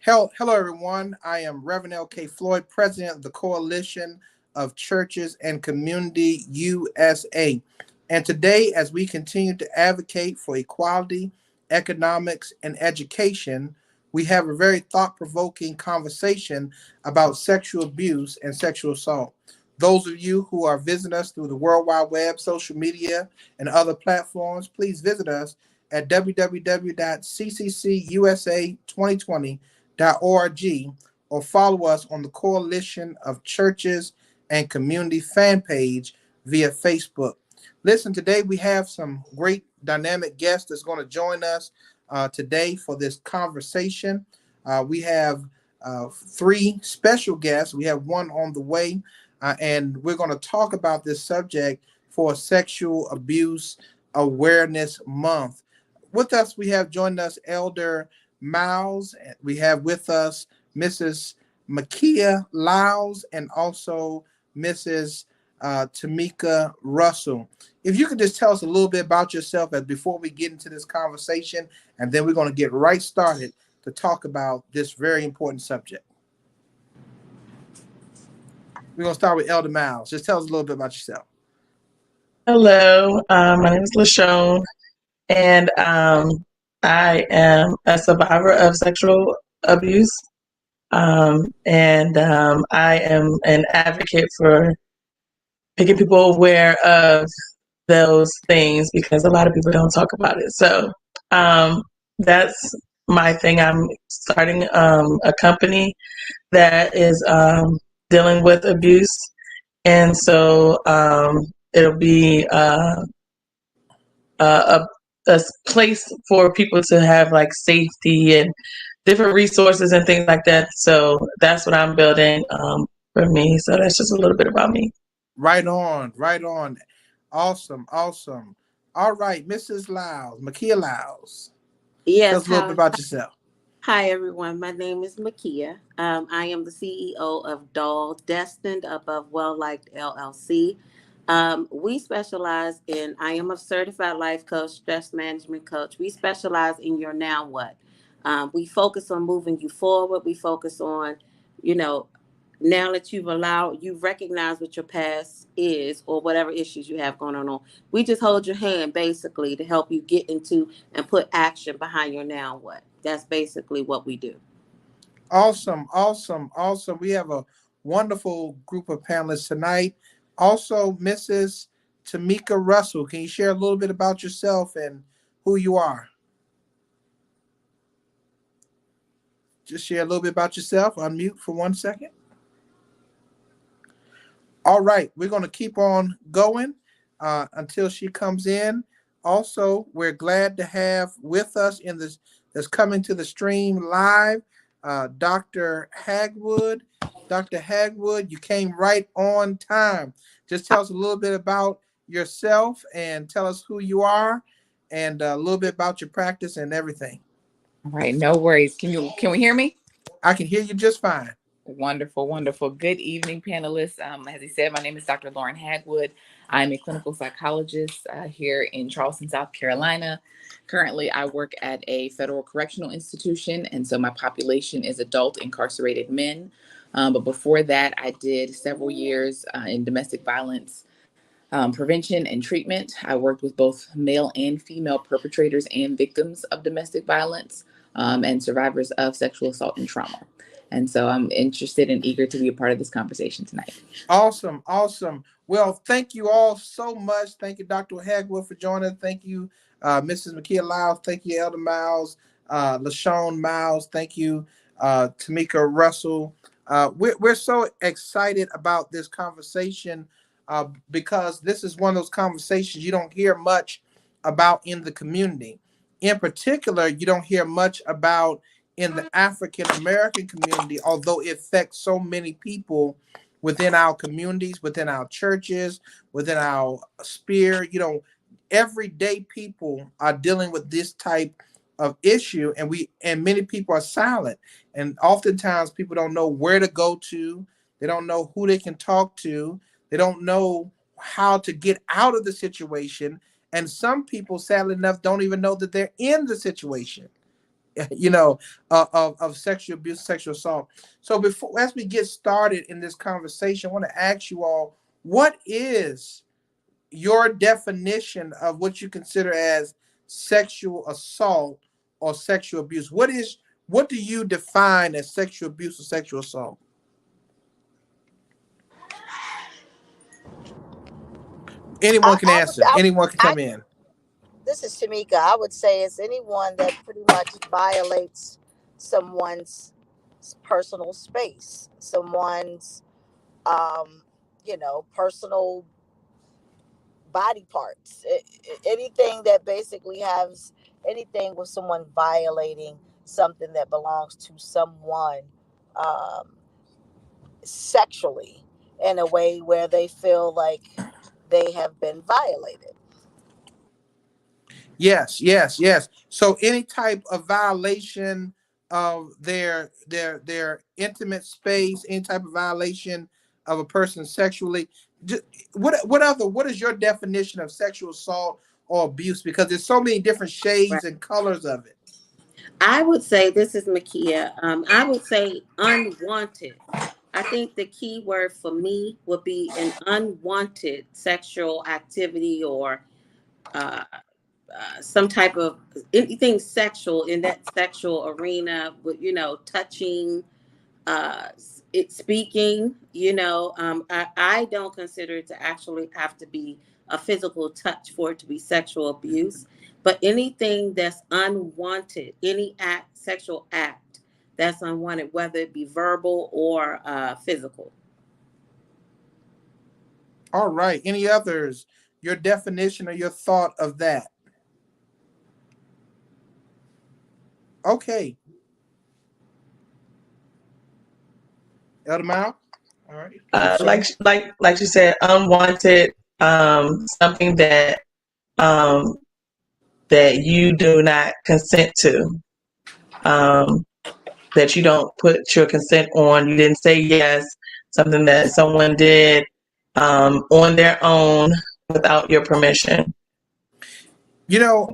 Hello, everyone. I am Reverend L.K. Floyd, President of the Coalition of Churches and Community USA. And today, as we continue to advocate for equality, economics, and education, we have a very thought provoking conversation about sexual abuse and sexual assault. Those of you who are visiting us through the World Wide Web, social media, and other platforms, please visit us at www.cccusa2020.org or follow us on the Coalition of Churches and Community fan page via Facebook. Listen, today we have some great dynamic guests that's going to join us today for this conversation. We have three special guests. We have one on the way, and we're going to talk about this subject for Sexual Abuse Awareness Month. With us, we have joined us Elder Miles. We have with us Mrs. Makia Lyles and also Mrs. Tamika Russell. If you could just tell us a little bit about yourself as before we get into this conversation, and then we're going to get right started to talk about this very important subject. We're going to start with Elder Miles. Just tell us a little bit about yourself. Hello, my name is LaShawn, and I am a survivor of sexual abuse, and I am an advocate for making people aware of those things because a lot of people don't talk about it. So that's my thing. I'm starting a company that is dealing with abuse, and so it'll be a place for people to have like safety and different resources and things like that. So that's what I'm building for me. So that's just a little bit about me. Right on, right on. Awesome, awesome. All right, Mrs. Lyles, Makia Lyles. Tell Yes, us a little bit about yourself. hi everyone. My name is Makia. I am the CEO of Doll Destined Above Well Liked LLC. We specialize in, I am a certified life coach, stress management coach. We specialize in your now what. We focus on moving you forward. We focus on, you know, now that you've recognized what your past is or whatever issues you have going on. We just hold your hand basically to help you get into and put action behind your now what. That's basically what we do. Awesome, awesome, awesome. We have a wonderful group of panelists tonight. Also, Mrs. Tamika Russell, can you share a little bit about yourself and who you are? Just share a little bit about yourself. Unmute for 1 second. All right, we're going to keep on going until she comes in. Also, we're glad to have with us in this that's coming to the stream live, Dr. Hagwood. Dr. Hagwood, you came right on time. Just tell us a little bit about yourself and tell us who you are and a little bit about your practice and everything. All right, no worries. Can we hear me? I can hear you just fine. Wonderful, wonderful. Good evening, panelists. As he said, my name is Dr. Lauren Hagwood. I'm a clinical psychologist here in Charleston, South Carolina. Currently, I work at a federal correctional institution, and so my population is adult incarcerated men. But before that, I did several years in domestic violence prevention and treatment. I worked with both male and female perpetrators and victims of domestic violence and survivors of sexual assault and trauma. And so I'm interested and eager to be a part of this conversation tonight. Awesome, awesome. Well, thank you all so much. Thank you, Dr. Hagwood, for joining. Thank you, Mrs. Makia Lyles. Thank you, Elder Miles, LaShawn Miles. Thank you, Tamika Russell. We're so excited about this conversation because this is one of those conversations you don't hear much about in the community. In particular, you don't hear much about in the African American community, although it affects so many people within our communities, within our churches, within our sphere. Everyday people are dealing with this type of issue, and many people are silent. And oftentimes people don't know where to go to. They don't know who they can talk to. They don't know how to get out of the situation. And some people, sadly enough, don't even know that they're in the situation. you know, of sexual abuse, sexual assault. So before, as we get started in this conversation, I want to ask you all, what is your definition of what you consider as sexual assault or sexual abuse? What do you define as sexual abuse or sexual assault? Anyone can I would, answer. Anyone can I, come in. this is Tamika. I would say it's anyone that pretty much violates someone's personal space, someone's, um, personal body parts. Anything that basically has anything with someone violating something that belongs to someone, um, sexually, in a way where they feel like they have been violated. Yes, yes, yes. So any type of violation of their intimate space, any type of violation of a person sexually. ju- what is your definition of sexual assault or abuse? Because there's so many different Right. shades and colors of it. I would say this is Makia. I would say unwanted. I think the key word for me would be an unwanted sexual activity or uh, some type of anything sexual in that sexual arena with, touching, uh, it speaking, I don't consider it to actually have to be a physical touch for it to be sexual abuse, but anything that's unwanted, any sexual act that's unwanted, whether it be verbal or physical. All right. Any others? Your definition or your thought of that? Okay. Elder Mal? All right. Like Lucian? like you said, unwanted, something um, that you do not consent to, um, that you don't put your consent on. You didn't say yes. Something that someone did on their own without your permission.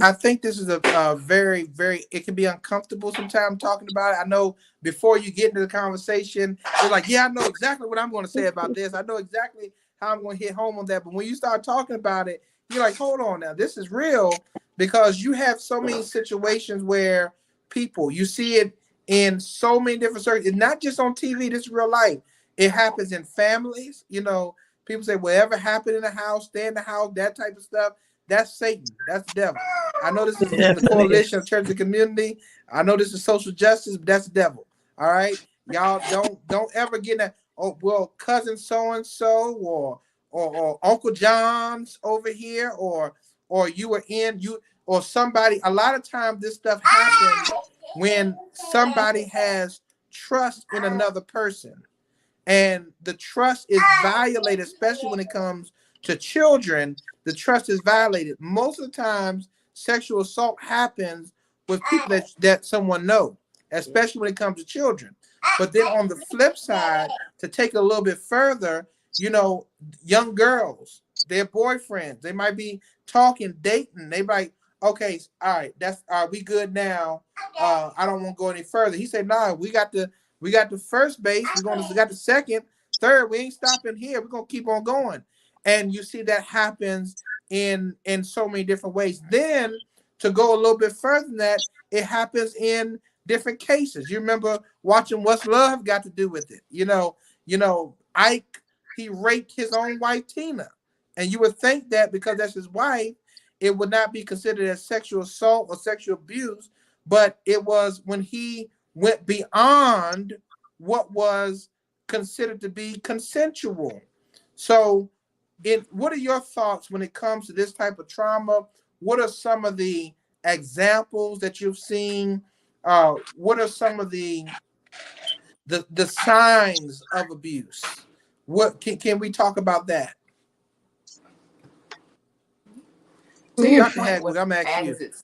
I think this is a very, very, it can be uncomfortable sometimes talking about it. I know before you get into the conversation, you're like, yeah, I know exactly what I'm going to say about this. I know exactly how I'm going to hit home on that. But when you start talking about it, you're like, hold on now, this is real because you have so many situations where you see it in so many different circles. It's not just on TV, this is real life. It happens in families. People say, whatever happened in the house, stay in the house, that type of stuff. That's Satan. That's the devil. I know this It is the definitely coalition is. of church and community. I know this is social justice, but that's the devil. All right. Y'all don't ever get that. Oh, well, cousin so and so or Uncle John's over here or you were in you or somebody. A lot of times this stuff happens when somebody has trust in another person and the trust is violated, especially when it comes to children. The trust is violated. Most of the times, sexual assault happens with people that someone know, especially when it comes to children. But then on the flip side, to take it a little bit further, young girls, their boyfriends, they might be talking, dating. They might, okay, all right, that's all right, we good now. I don't want to go any further. He said, nah, we got the first base. We got the second, third. We ain't stopping here. We're gonna keep on going. And you see that happens in so many different ways. Then to go a little bit further than that, it happens in different cases. You remember watching What's Love Got to Do with It? Ike, he raped his own wife Tina, and you would think that because that's his wife, it would not be considered as sexual assault or sexual abuse, but it was when he went beyond what was considered to be consensual. So, what are your thoughts when it comes to this type of trauma? What are some of the examples that you've seen? What are some of the signs of abuse? What can we talk about that? To your Dr. point, Hagwood, was I'm asking you. as it's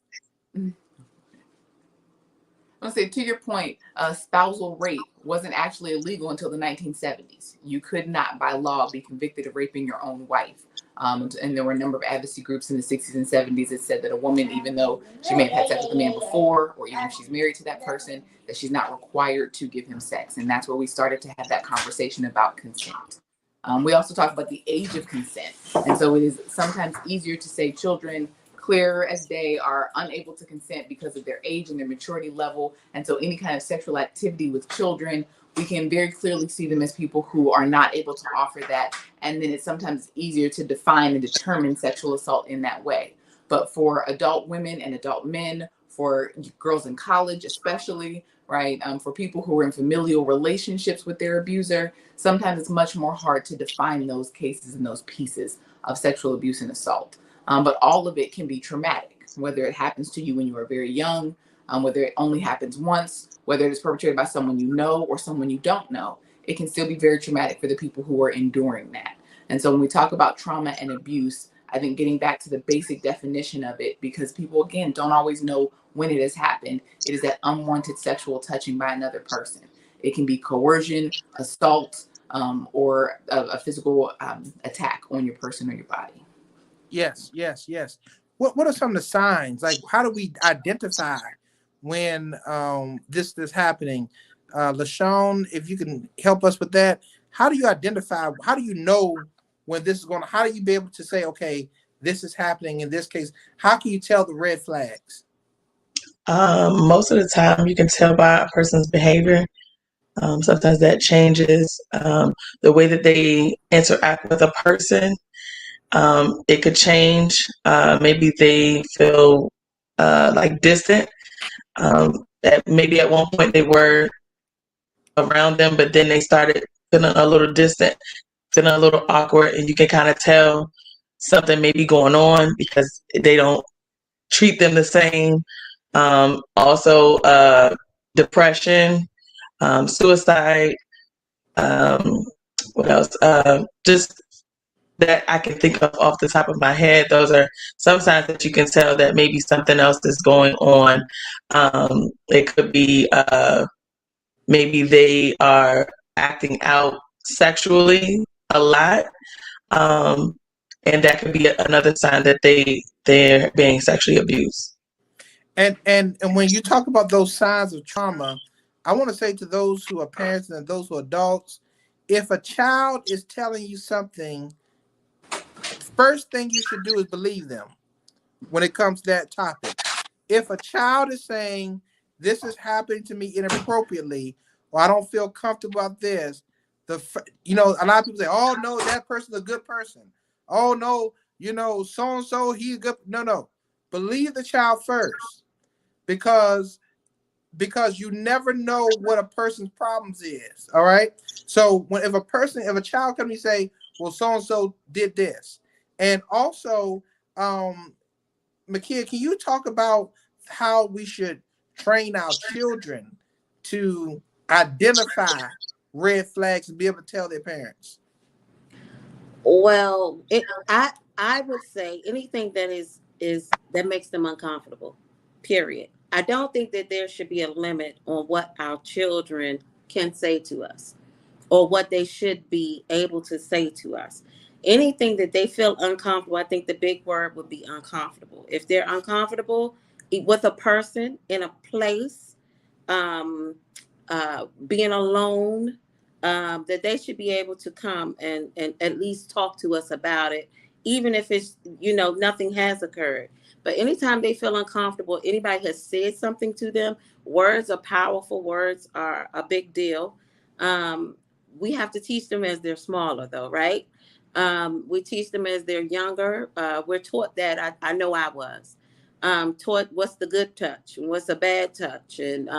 I'll say to your point, spousal rape wasn't actually illegal until the 1970s. You could not, by law, be convicted of raping your own wife. And there were a number of advocacy groups in the 60s and 70s that said that a woman, even though she may have had sex with a man before, or even if she's married to that person, that she's not required to give him sex. And that's where we started to have that conversation about consent. We also talk about the age of consent. And so it is sometimes easier to say children, clear as day, are unable to consent because of their age and their maturity level. And so any kind of sexual activity with children, we can very clearly see them as people who are not able to offer that. And then it's sometimes easier to define and determine sexual assault in that way. But for adult women and adult men, for girls in college especially, right, for people who are in familial relationships with their abuser, sometimes it's much more hard to define those cases and those pieces of sexual abuse and assault. But all of it can be traumatic, whether it happens to you when you are very young, whether it only happens once, whether it is perpetrated by someone you know or someone you don't know. It can still be very traumatic for the people who are enduring that. And so when we talk about trauma and abuse, I think getting back to the basic definition of it, because people, again, don't always know when it has happened, it is that unwanted sexual touching by another person. It can be coercion, assault, or a physical attack on your person or your body. Yes, yes, yes. What are some of the signs? Like, how do we identify when this happening? LaShawn, if you can help us with that, how do you identify? How do you know when this is going? How do you be able to say, okay, this is happening in this case? How can you tell the red flags? Most of the time, you can tell by a person's behavior. Sometimes that changes the way that they interact with a person. It could change. Maybe they feel like distant. That maybe at one point they were around them, but then they started feeling a little distant, feeling a little awkward, and you can kind of tell something may be going on because they don't treat them the same. Also, depression, suicide. Um, what else? Just that I can think of off the top of my head. Those are some signs that you can tell that maybe something else is going on. It could be maybe they are acting out sexually a lot, um, and that could be another sign that they're being sexually abused. And when you talk about those signs of trauma, I want to say to those who are parents and those who are adults, if a child is telling you something, first thing you should do is believe them when it comes to that topic. If a child is saying this is happening to me inappropriately, or I don't feel comfortable about this, a lot of people say, "Oh no, that person's a good person." Oh no, so and so he's good. No, no, believe the child first, because you never know what a person's problems is. All right. So if a child comes and say, "Well, so and so did this," and also, Makia, can you talk about how we should train our children to identify red flags and be able to tell their parents? Well, I would say anything that is that makes them uncomfortable. Period. I don't think that there should be a limit on what our children can say to us or what they should be able to say to us. Anything that they feel uncomfortable, I think the big word would be uncomfortable. If they're uncomfortable with a person in a place, um, being alone, that they should be able to come and at least talk to us about it, even if it's, nothing has occurred. But anytime they feel uncomfortable, anybody has said something to them, words are powerful, words are a big deal. Um, we have to teach them as they're smaller, though, right? We teach them as they're younger. We're taught that. I know I was taught what's the good touch and what's a bad touch, and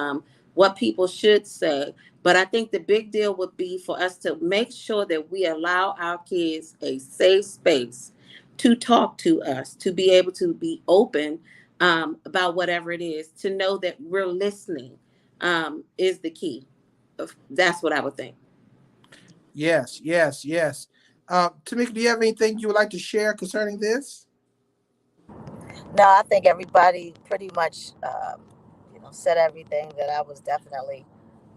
what people should say. But I think the big deal would be for us to make sure that we allow our kids a safe space to talk to us, to be able to be open about whatever it is, to know that we're listening is the key. That's what I would think. Yes, yes, yes. Tamika, do you have anything you would like to share concerning this? No, I think everybody pretty much, said everything that I was definitely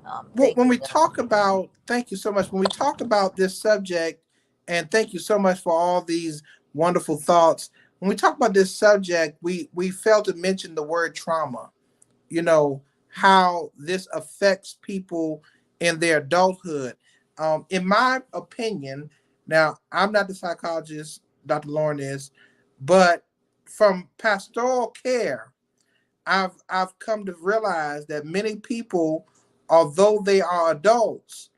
Well, when we thinking of. talk about, thank you so much. When we talk about this subject, and thank you so much for all these wonderful thoughts. When we talk about this subject, we failed to mention the word trauma. You know, how this affects people in their adulthood. In my opinion, now I'm not the psychologist, Dr. Lauren is, but from pastoral care, I've come to realize that many people, although they are adults,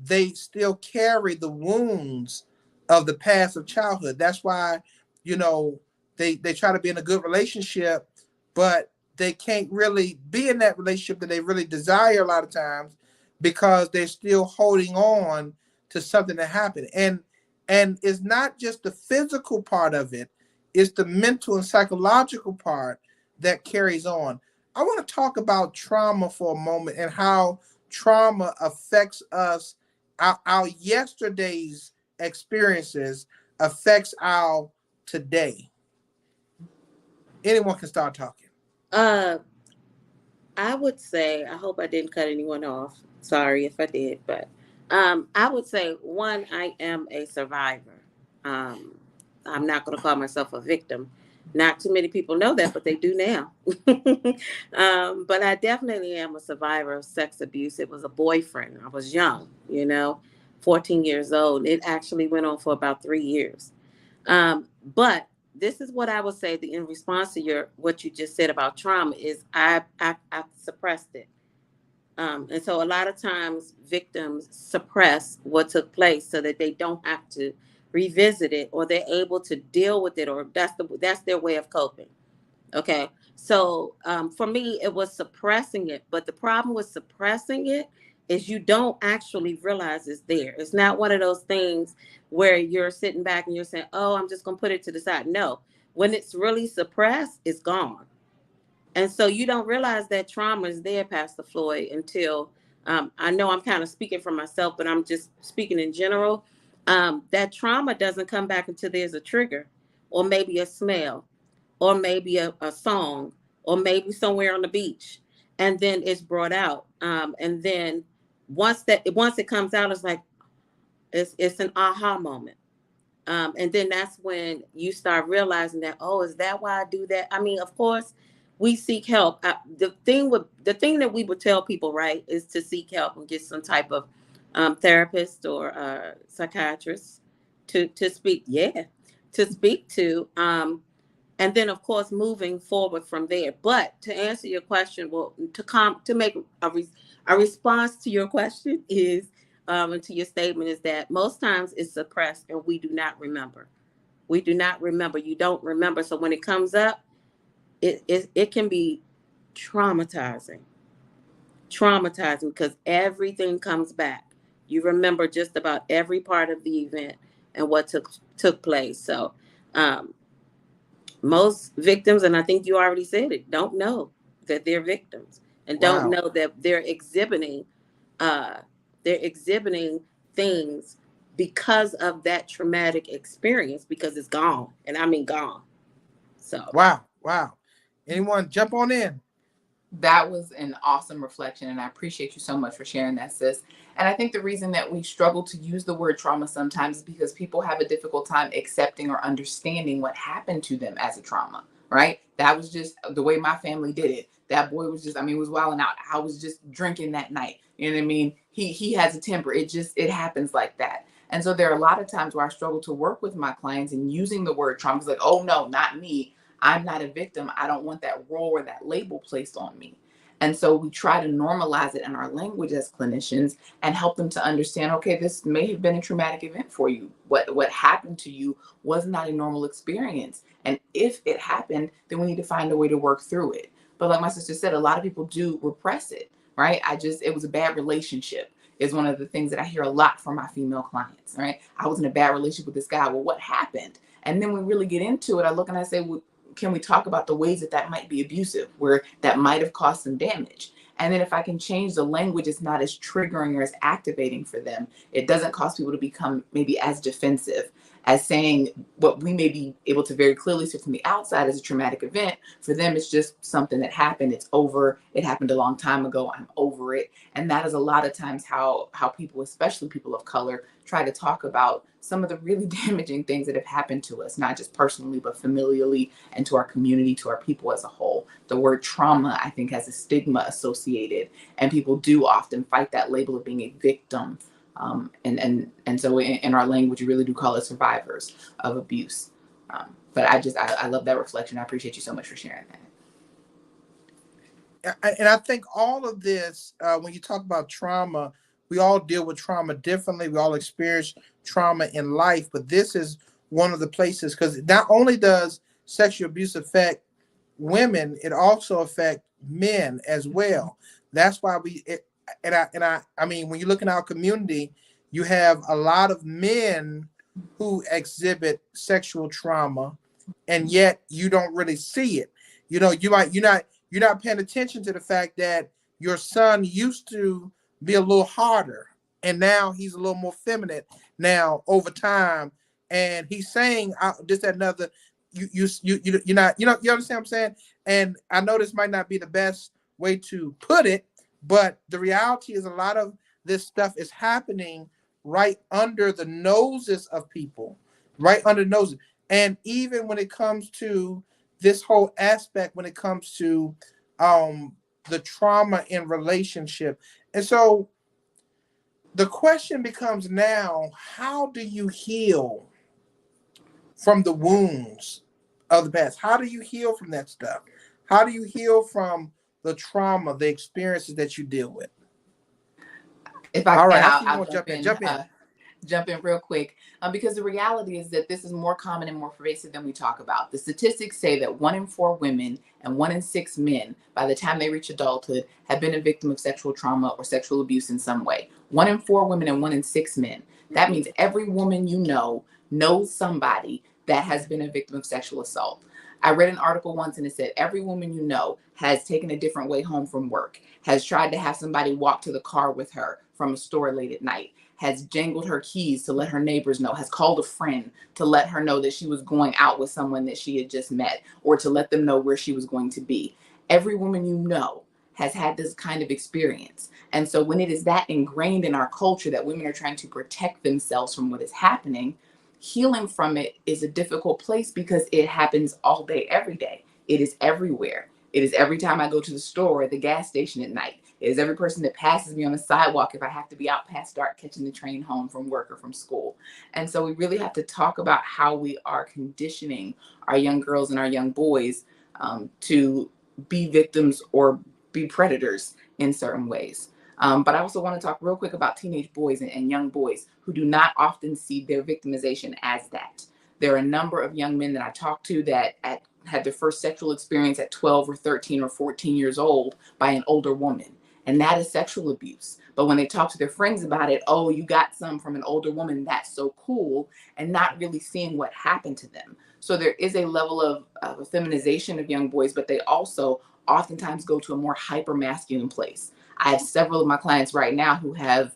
they still carry the wounds of the past of childhood. That's why, you know, they try to be in a good relationship, but they can't really be in that relationship that they really desire a lot of times because they're still holding on to something that happened. And it's not just the physical part of it, it's the mental and psychological part that carries on. I want to talk about trauma for a moment and how trauma affects us. Our yesterday's experiences affects our today. Anyone can start talking. Uh, I would say, I hope I didn't cut anyone off. Sorry if I did, but I would say one, I am a survivor. Um, I'm not going to call myself a victim. Not too many people know that, but they do now. But I definitely am a survivor of sex abuse. It was a boyfriend. I was young, 14 years old. It actually went on for about 3 years. But this is what I would say in response to what you just said about trauma is I suppressed it. And so a lot of times victims suppress what took place so that they don't have to revisit it, or they're able to deal with it, or that's their way of coping. Okay. So for me, it was suppressing it. But the problem with suppressing it is you don't actually realize it's there. It's not one of those things where you're sitting back and you're saying, oh, I'm just going to put it to the side. No, when it's really suppressed, it's gone. And so you don't realize that trauma is there, Pastor Floyd, until I know I'm kind of speaking for myself, but I'm just speaking in general. That trauma doesn't come back until there's a trigger, or maybe a smell, or maybe a song, or maybe somewhere on the beach, and then it's brought out. And then once it comes out, it's like it's an aha moment. And then that's when you start realizing that, oh, is that why I do that? I mean, of course, we seek help. The thing that we would tell people, right, is to seek help and get some type of therapist or psychiatrist to speak. Yeah, to speak to. And then of course moving forward from there. But to answer your question, well, to make a response to your question is and to your statement is that most times it's suppressed and we do not remember. We do not remember. You don't remember. So when it comes up, it can be traumatizing. Traumatizing because everything comes back. You remember just about every part of the event and what took place. So um, most victims, and I think you already said it, don't know that they're victims and don't Wow. know that uh, they're exhibiting things because of that traumatic experience, because it's gone, and I mean gone. So Wow. Wow. Anyone jump on in? That was an awesome reflection, and I appreciate you so much for sharing that, sis. And I think the reason that we struggle to use the word trauma sometimes is because people have a difficult time accepting or understanding what happened to them as a trauma, right? That was just the way my family did it. That boy was just, I mean, was wilding out. I was just drinking that night. You know what I mean? He has a temper. It happens like that. And so there are a lot of times where I struggle to work with my clients and using the word trauma. It's like, oh no, not me. I'm not a victim. I don't want that role or that label placed on me. And so we try to normalize it in our language as clinicians and help them to understand, okay, this may have been a traumatic event for you. What happened to you was not a normal experience. And if it happened, then we need to find a way to work through it. But like my sister said, a lot of people do repress it, right? It was a bad relationship is one of the things that I hear a lot from my female clients, right? I was in a bad relationship with this guy. Well, what happened? And then we really get into it. I look and I say, well, can we talk about the ways that that might be abusive, where that might have caused some damage? And then if I can change the language, it's not as triggering or as activating for them. It doesn't cause people to become maybe as defensive as saying what we may be able to very clearly see from the outside as a traumatic event. For them, it's just something that happened. It's over. It happened a long time ago. I'm over it. And that is a lot of times how people, especially people of color, try to talk about some of the really damaging things that have happened to us, not just personally, but familially and to our community, to our people as a whole. The word trauma, I think, has a stigma associated, and people do often fight that label of being a victim. And so in our language, we really do call it survivors of abuse. But I love that reflection. I appreciate you so much for sharing that. And I think all of this, when you talk about trauma, we all deal with trauma differently. We all experience trauma in life, but this is one of the places, because not only does sexual abuse affect women, it also affects men as well. That's why I mean, when you look in our community, you have a lot of men who exhibit sexual trauma, and yet you don't really see it. You know, you're not paying attention to the fact that your son used to be a little harder, and now he's a little more feminine now over time, and he's saying this, that, another. You're not, you understand what I'm saying? And I know this might not be the best way to put it, but the reality is a lot of this stuff is happening right under the noses of people, right under the noses. And even when it comes to this whole aspect, when it comes to the trauma in relationship. And so the question becomes now, how do you heal from the wounds of the past? How do you heal from that stuff? How do you heal from the trauma, the experiences that you deal with? If I All can, right, I see you I'll want to jump in. Jump in. Jump in real quick, because the reality is that this is more common and more pervasive than we talk about. The statistics say that 1 in 4 women and 1 in 6 men, by the time they reach adulthood, have been a victim of sexual trauma or sexual abuse in some way. 1 in 4 women and 1 in 6 men. That means every woman you know knows somebody that has been a victim of sexual assault. I read an article once and it said every woman you know has taken a different way home from work, has tried to have somebody walk to the car with her from a store late at night, has jangled her keys to let her neighbors know, has called a friend to let her know that she was going out with someone that she had just met, or to let them know where she was going to be. Every woman you know has had this kind of experience. And so when it is that ingrained in our culture that women are trying to protect themselves from what is happening, healing from it is a difficult place because it happens all day, every day. It is everywhere. It is every time I go to the store or the gas station at night. It is every person that passes me on the sidewalk if I have to be out past dark catching the train home from work or from school. And so we really have to talk about how we are conditioning our young girls and our young boys to be victims or be predators in certain ways. But I also want to talk real quick about teenage boys and young boys who do not often see their victimization as that. There are a number of young men that I talk to that had their first sexual experience at 12 or 13 or 14 years old by an older woman. And that is sexual abuse. But when they talk to their friends about it, oh, you got some from an older woman, that's so cool, and not really seeing what happened to them. So there is a level of a feminization of young boys, but they also oftentimes go to a more hyper masculine place. I have several of my clients right now who had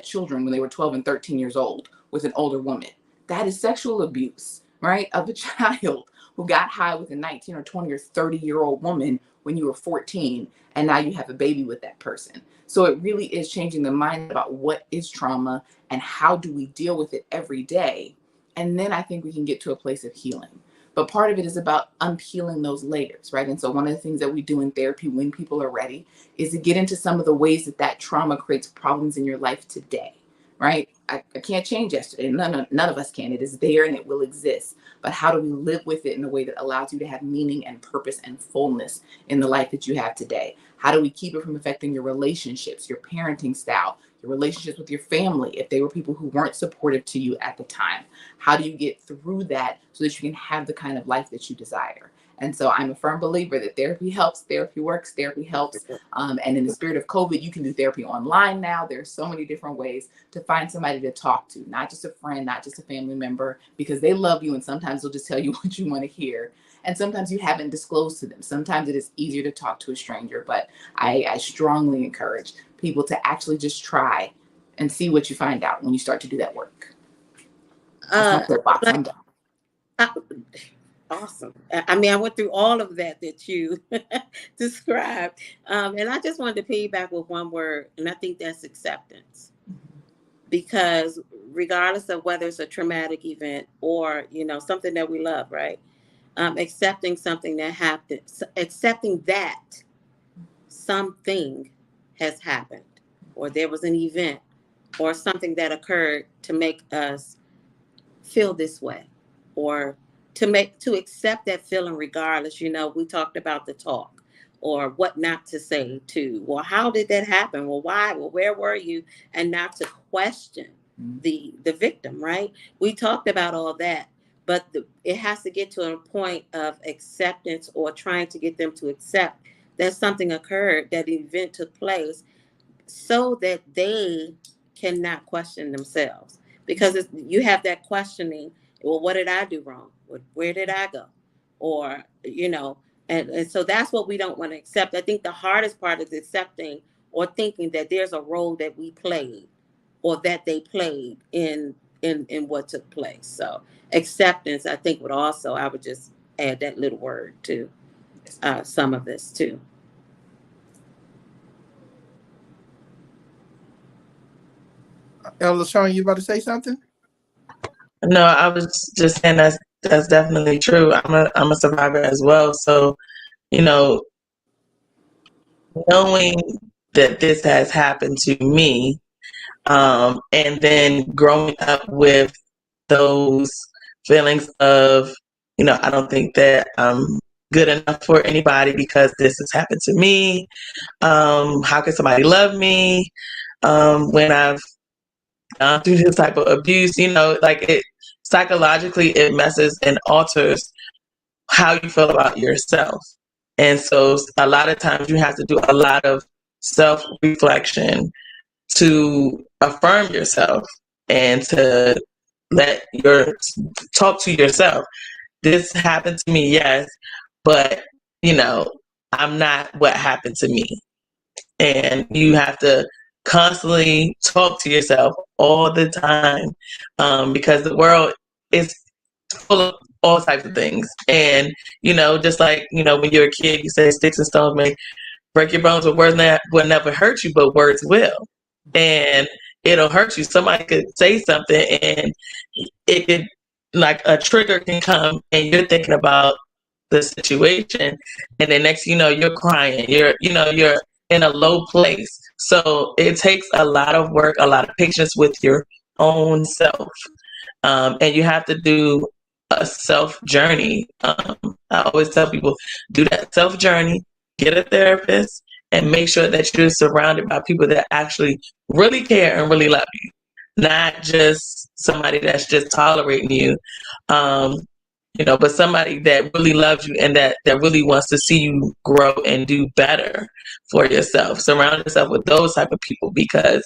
children when they were 12 and 13 years old with an older woman. That is sexual abuse, right? Of a child who got high with a 19 or 20 or 30-year-old woman when you were 14, and now you have a baby with that person. So it really is changing the mind about what is trauma and how do we deal with it every day. And then I think we can get to a place of healing. But part of it is about unpeeling those layers, right? And so one of the things that we do in therapy when people are ready is to get into some of the ways that that trauma creates problems in your life today, right? I can't change yesterday. None of us can. It is there and it will exist. But how do we live with it in a way that allows you to have meaning and purpose and fullness in the life that you have today? How do we keep it from affecting your relationships, your parenting style, your relationships with your family, if they were people who weren't supportive to you at the time? How do you get through that so that you can have the kind of life that you desire? And so I'm a firm believer that therapy helps, therapy works, therapy helps. And in the spirit of COVID, you can do therapy online now. There's so many different ways to find somebody to talk to, not just a friend, not just a family member, because they love you and sometimes they'll just tell you what you want to hear. And sometimes you haven't disclosed to them. Sometimes it is easier to talk to a stranger, but I strongly encourage people to actually just try and see what you find out when you start to do that work. That's my soapbox. I'm done. Awesome. I mean, I went through all of that you described. And I just wanted to piggyback with one word, and I think that's acceptance. because regardless of whether it's a traumatic event or, you know, something that we love, right? Accepting something that happened, accepting that something has happened, or there was an event or something that occurred to make us feel this way, or to accept that feeling regardless. You know, we talked about the talk, or what not to say to, well, how did that happen, well, why, well, where were you, and not to question the victim, right? We talked about all that, but it has to get to a point of acceptance, or trying to get them to accept that something occurred, that event took place, so that they cannot question themselves. Because you have that questioning, well, what did I do wrong? Where did I go? Or, you know, and so that's what we don't want to accept. I think the hardest part is accepting or thinking that there's a role that we played, or that they played in what took place. So acceptance, I think, would also, I would just add that little word to some of this too. Elder LaShawn, you about to say something? No, I was just saying that's definitely true. I'm a survivor as well. So, you know, knowing that this has happened to me, and then growing up with those feelings of, you know, I don't think that I'm good enough for anybody because this has happened to me. How can somebody love me when I've gone through this type of abuse? You know, like it psychologically, it messes and alters how you feel about yourself. And so a lot of times you have to do a lot of self reflection to affirm yourself and to let your talk to yourself. This happened to me, yes, but you know, I'm not what happened to me. And you have to constantly talk to yourself all the time, because the world is full of all types of things. And you know, just like, you know, when you're a kid, you say sticks and stones may break your bones, but words will never hurt you, but words will. And it'll hurt you. Somebody could say something and it could, like a trigger can come and you're thinking about the situation, and then next you know you're crying, you're in a low place. So it takes a lot of work, a lot of patience with your own self, and you have to do a self journey. I always tell people, do that self journey, get a therapist, and make sure that you're surrounded by people that actually really care and really love you, not just somebody that's just tolerating you. Um, you know, but somebody that really loves you and that really wants to see you grow and do better for yourself. Surround yourself with those type of people, because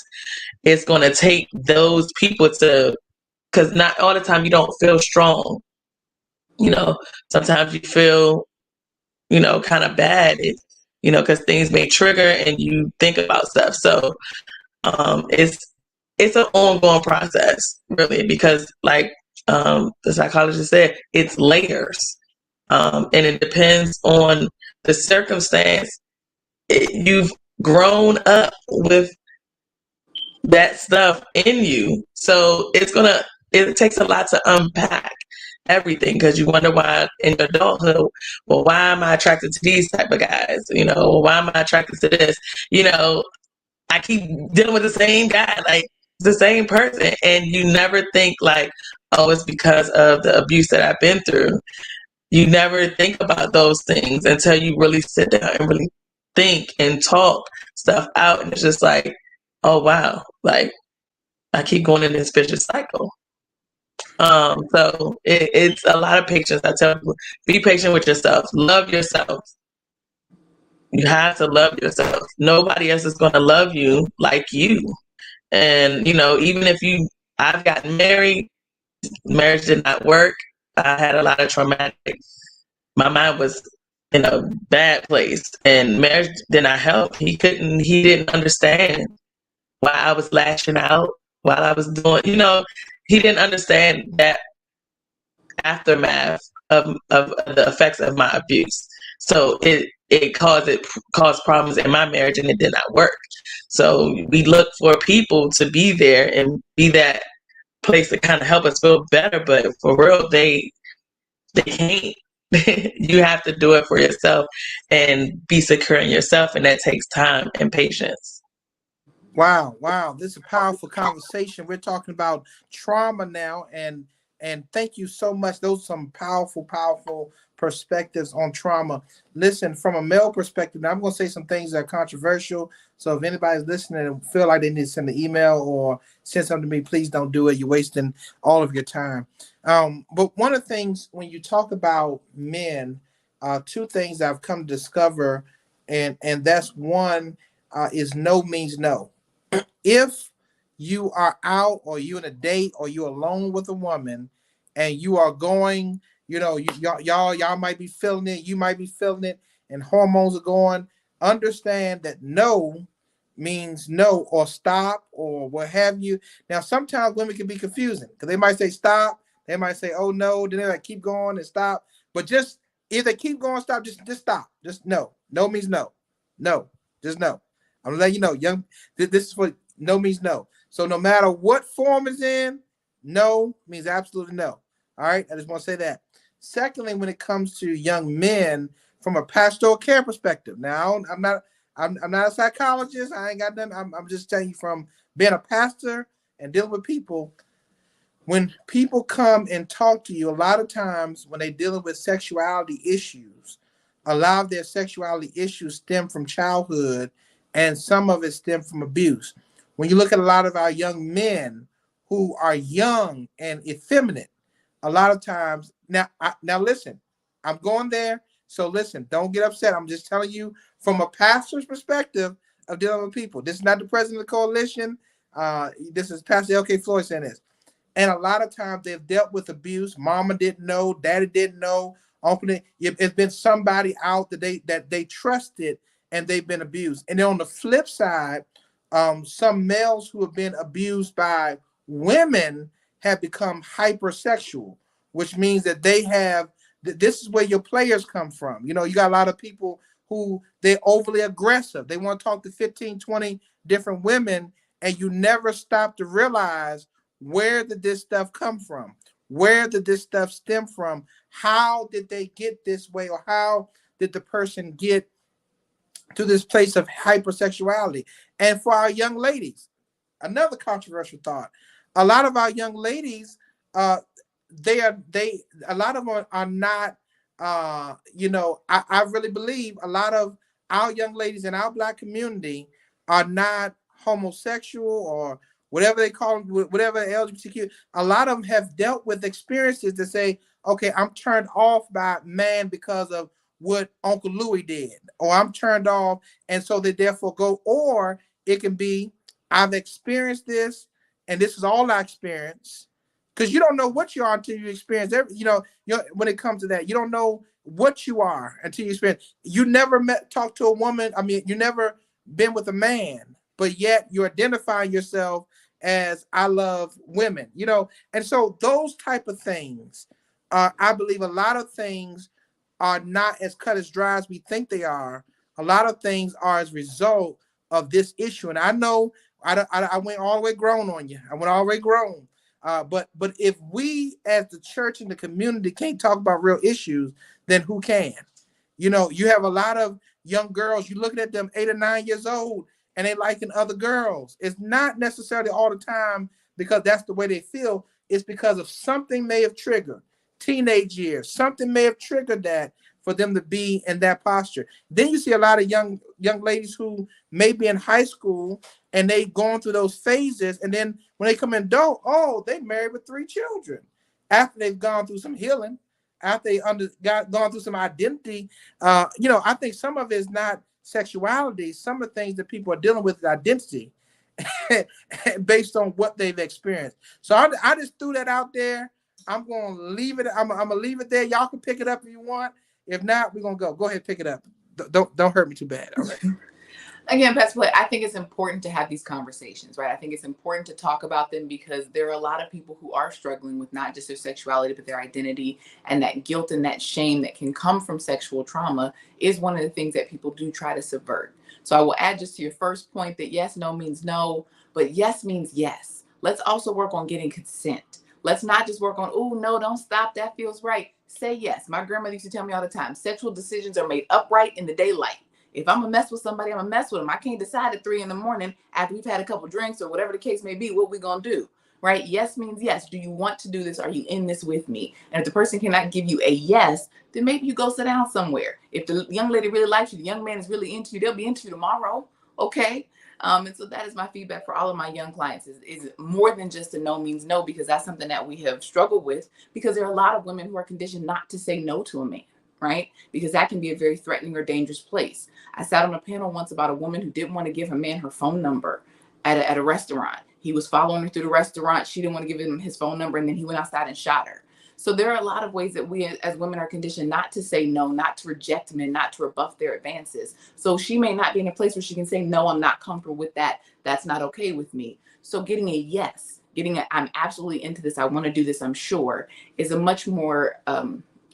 it's going to take those people to, because not all the time you don't feel strong. You know, sometimes you feel, you know, kind of bad, you know, because things may trigger and you think about stuff. So it's an ongoing process, really, because like the psychologist said, it's layers, and it depends on the circumstance. You've grown up with that stuff in you, so it takes a lot to unpack everything, because you wonder why in your adulthood, well, why am I attracted to these type of guys? You know, why am I attracted to this? You know, I keep dealing with the same guy, like the same person, and you never think like, oh, it's because of the abuse that I've been through. You never think about those things until you really sit down and really think and talk stuff out, and it's just like, oh wow, like I keep going in this vicious cycle. So it's a lot of patience. I tell people, be patient with yourself, love yourself. You have to love yourself. Nobody else is going to love you like you. And, you know, even if I've gotten married, marriage did not work. I had a lot of traumatic, my mind was in a bad place, and marriage did not help. He didn't understand why I was lashing out while I was doing, you know, he didn't understand that aftermath of the effects of my abuse. So it caused problems in my marriage, and it did not work. So we look for people to be there and be that place to kind of help us feel better. But for real, they can't. You have to do it for yourself and be secure in yourself, and that takes time and patience. Wow, wow. This is a powerful conversation. We're talking about trauma now, and thank you so much. Those are some powerful, powerful perspectives on trauma. Listen, from a male perspective, now I'm gonna say some things that are controversial. So if anybody's listening and feel like they need to send an email or send something to me, please don't do it. You're wasting all of your time. But one of the things when you talk about men, two things I've come to discover, and that's one is no means no. If you are out or you in a date or you're alone with a woman and you are going, y'all might be feeling it, you might be feeling it, and hormones are going, understand that no means no or stop or what have you. Now, sometimes women can be confusing because they might say stop, they might say, oh no, then they like keep going and stop. But just if they keep going, stop, just stop. Just no. No means no. No. Just no. I'm gonna let you know, young. This is what no means no. So no matter what form it's in, no means absolutely no. All right. I just want to say that. Secondly, when it comes to young men from a pastoral care perspective, now I'm not a psychologist. I ain't got nothing. I'm just telling you from being a pastor and dealing with people. When people come and talk to you, a lot of times when they're dealing with sexuality issues, a lot of their sexuality issues stem from childhood and some of it stem from abuse. When you look at a lot of our young men who are young and effeminate, a lot of times now listen, I'm going there. So listen, don't get upset. I'm just telling you from a pastor's perspective of dealing with people. This is not the president of the coalition. This is Pastor L.K. Floyd saying this. And a lot of times they've dealt with abuse. Mama didn't know, daddy didn't know. It's been somebody out that they trusted and they've been abused. And then on the flip side, some males who have been abused by women have become hypersexual, which means that they have this is where your players come from. You got a lot of people who they're overly aggressive. They want to talk to 15, 20 different women, and you never stop to realize where did this stuff come from? Where did this stuff stem from? How did they get this way? Or how did the person get to this place of hypersexuality? And for our young ladies, another controversial thought. A lot of our young ladies, uh, a lot of them are not, I really believe a lot of our young ladies in our Black community are not homosexual or whatever they call them, whatever LGBTQ. A lot of them have dealt with experiences to say, okay, I'm turned off by man because of what Uncle Louis did, or I'm turned off, and so they therefore go, or it can be, I've experienced this, and this is all I experience. Because you don't know what you are until you experience when it comes to that. You don't know what you are until you experience. You never talked to a woman. I mean, you never been with a man, but yet you identify yourself as I love women, and so those type of things, I believe a lot of things are not as cut as dry as we think they are. A lot of things are as a result of this issue. And I know I went all the way grown on you. I went all the way grown. But if we as the church and the community can't talk about real issues, then who can? You have a lot of young girls, you're looking at them 8 or 9 years old and they liking other girls. It's not necessarily all the time because that's the way they feel. It's because of something may have triggered teenage years. Something may have triggered that for them to be in that posture. Then you see a lot of young ladies who may be in high school and they going through those phases, and then when they come in adult, they married with 3 children after they've gone through some healing, after they gone through some identity. I think some of it is not sexuality. Some of the things that people are dealing with is identity based on what they've experienced. So I just threw that out there. I'm going to leave it. I'm going to leave it there. Y'all can pick it up if you want. If not, we're going to go. Go ahead, pick it up. Don't hurt me too bad. All right. Again, Pastor Play, I think it's important to have these conversations, right? I think it's important to talk about them because there are a lot of people who are struggling with not just their sexuality, but their identity, and that guilt and that shame that can come from sexual trauma is one of the things that people do try to subvert. So I will add just to your first point that yes, no means no, but yes means yes. Let's also work on getting consent. Let's not just work on, oh, no, don't stop. That feels right. Say yes. My grandmother used to tell me all the time, sexual decisions are made upright in the daylight. If I'm gonna mess with somebody, I'm gonna mess with them. I can't decide at 3 a.m. after we've had a couple drinks or whatever the case may be, what we gonna do, right? Yes means yes. Do you want to do this? Are you in this with me? And if the person cannot give you a yes, then maybe you go sit down somewhere. If the young lady really likes you, the young man is really into you, they'll be into you tomorrow, okay? And so that is my feedback for all of my young clients is more than just a no means no, because that's something that we have struggled with because there are a lot of women who are conditioned not to say no to a man, right? Because that can be a very threatening or dangerous place. I sat on a panel once about a woman who didn't want to give her man her phone number at a restaurant. He was following her through the restaurant. She didn't want to give him his phone number, and then he went outside and shot her. So there are a lot of ways that we as women are conditioned not to say no, not to reject men, not to rebuff their advances. So she may not be in a place where she can say, no, I'm not comfortable with that. That's not okay with me. So getting a yes, getting a I'm absolutely into this, I want to do this, I'm sure, is a much more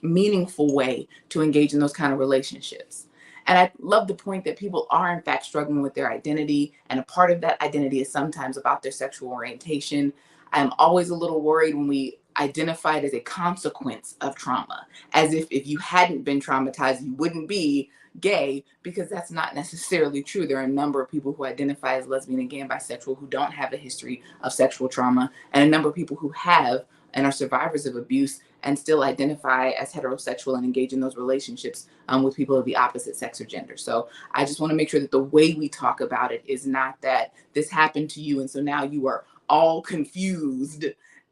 meaningful way to engage in those kind of relationships. And I love the point that people are, in fact, struggling with their identity. And a part of that identity is sometimes about their sexual orientation. I'm always a little worried when we identify it as a consequence of trauma, as if you hadn't been traumatized, you wouldn't be gay, because that's not necessarily true. There are a number of people who identify as lesbian and gay and bisexual who don't have a history of sexual trauma, and a number of people who have and are survivors of abuse and still identify as heterosexual and engage in those relationships with people of the opposite sex or gender. So I just want to make sure that the way we talk about it is not that this happened to you and so now you are all confused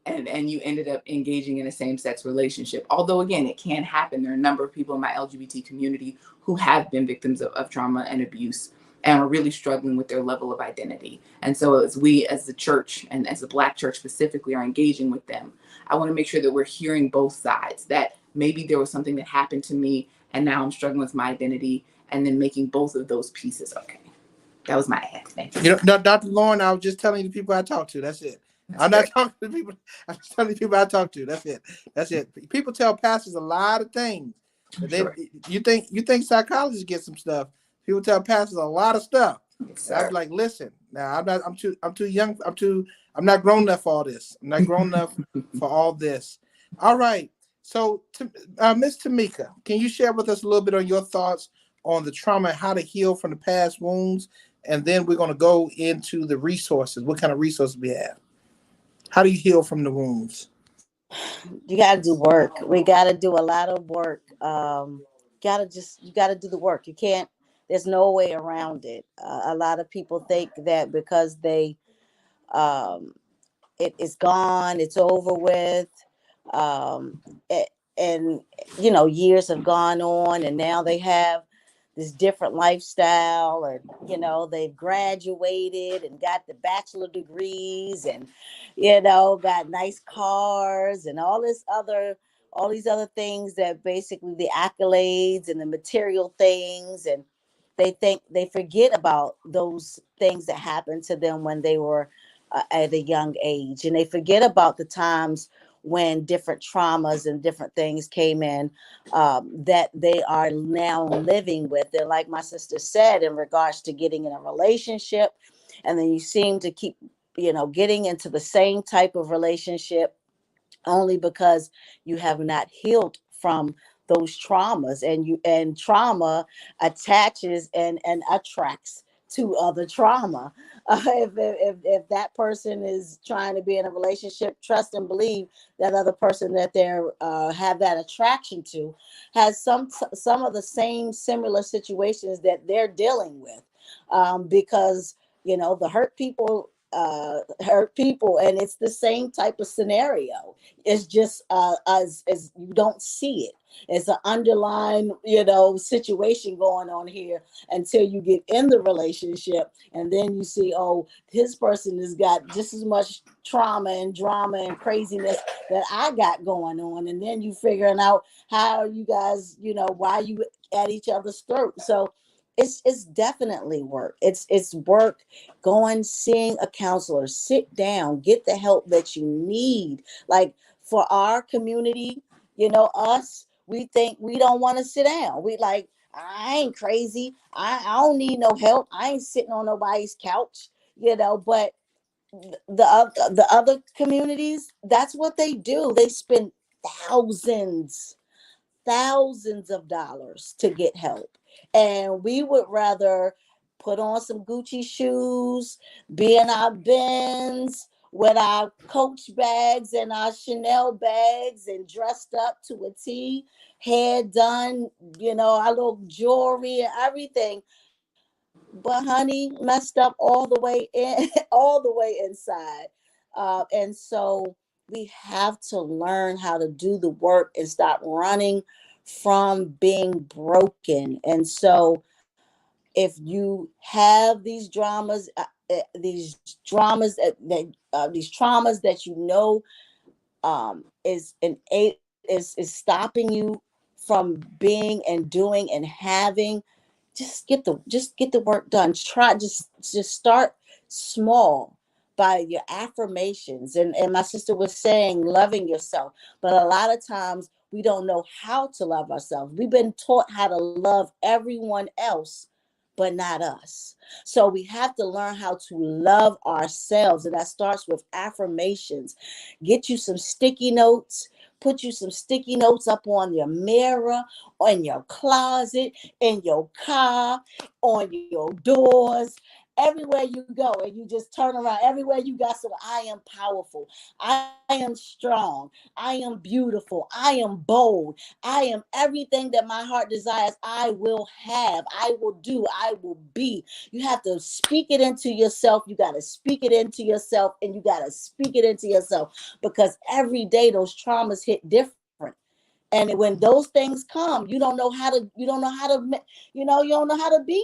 and you ended up engaging in a same-sex relationship. Although, again, it can happen. There are a number of people in my LGBT community who have been victims of trauma and abuse and are really struggling with their level of identity. And so as we, as the church, and as the Black church specifically, are engaging with them, I want to make sure that we're hearing both sides, that maybe there was something that happened to me and now I'm struggling with my identity, and then making both of those pieces okay. That was my ad. Thank you. You know, Dr. Lauren, I was just telling the people I talk to. That's it. That's I'm great. not talking to people. I'm just telling the people I talk to. That's it. That's it. People tell pastors a lot of things. But Sure. you think psychologists get some stuff. People tell pastors a lot of stuff. Yes, I'm sir. like, listen, now I'm too young. I'm not grown enough for all this. I'm not grown enough for all this. All right. So, Miss Tamika, can you share with us a little bit on your thoughts on the trauma and how to heal from the past wounds? And then we're going to go into the resources. What kind of resources we have? How do you heal from the wounds? You got to do work. We got to do a lot of work. You got to do the work. You can't. There's no way around it. A lot of people think that because um, it is gone, it's over with, um, it, and years have gone on, and now they have this different lifestyle, and they've graduated and got the bachelor degrees, and got nice cars and all these other things, that basically the accolades and the material things, and they forget about those things that happened to them when they were at a young age, and they forget about the times when different traumas and different things came in, that they are now living with. And like my sister said, in regards to getting in a relationship, and then you seem to keep getting into the same type of relationship, only because you have not healed from those traumas, and trauma attaches and attracts to other trauma. If that person is trying to be in a relationship, trust and believe that other person that they're have that attraction to has some of the same similar situations that they're dealing with, because the hurt people, and it's the same type of scenario. It's just as you don't see it. It's an underlying, situation going on here until you get in the relationship, and then you see, oh, this person has got just as much trauma and drama and craziness that I got going on, and then you figuring out how you guys, why you at each other's throat. So it's definitely work. It's work. Going, seeing a counselor, sit down, get the help that you need. Like for our community, us, we think we don't want to sit down. We like, I ain't crazy. I don't need no help. I ain't sitting on nobody's couch, but the other communities, that's what they do. They spend thousands thousands of dollars to get help. And we would rather put on some Gucci shoes, be in our Benz with our Coach bags and our Chanel bags and dressed up to a T, hair done, our little jewelry and everything. But honey, messed up all the way in, all the way inside. And so we have to learn how to do the work and stop running from being broken. And so if you have these traumas that is stopping you from being and doing and having, just get the work done. Try, just start small by your affirmations, and my sister was saying loving yourself, but a lot of times we don't know how to love ourselves. We've been taught how to love everyone else but not us. So we have to learn how to love ourselves, and that starts with affirmations. Get you some sticky notes. Put you some sticky notes up on your mirror, on your closet, in your car, on your doors, everywhere you go. And you just turn around. Everywhere you got some, I am powerful. I am strong. I am beautiful. I am bold. I am everything that my heart desires. I will have. I will do. I will be. You have to speak it into yourself. You got to speak it into yourself, and you got to speak it into yourself, because every day those traumas hit different. And when those things come, you don't know how to be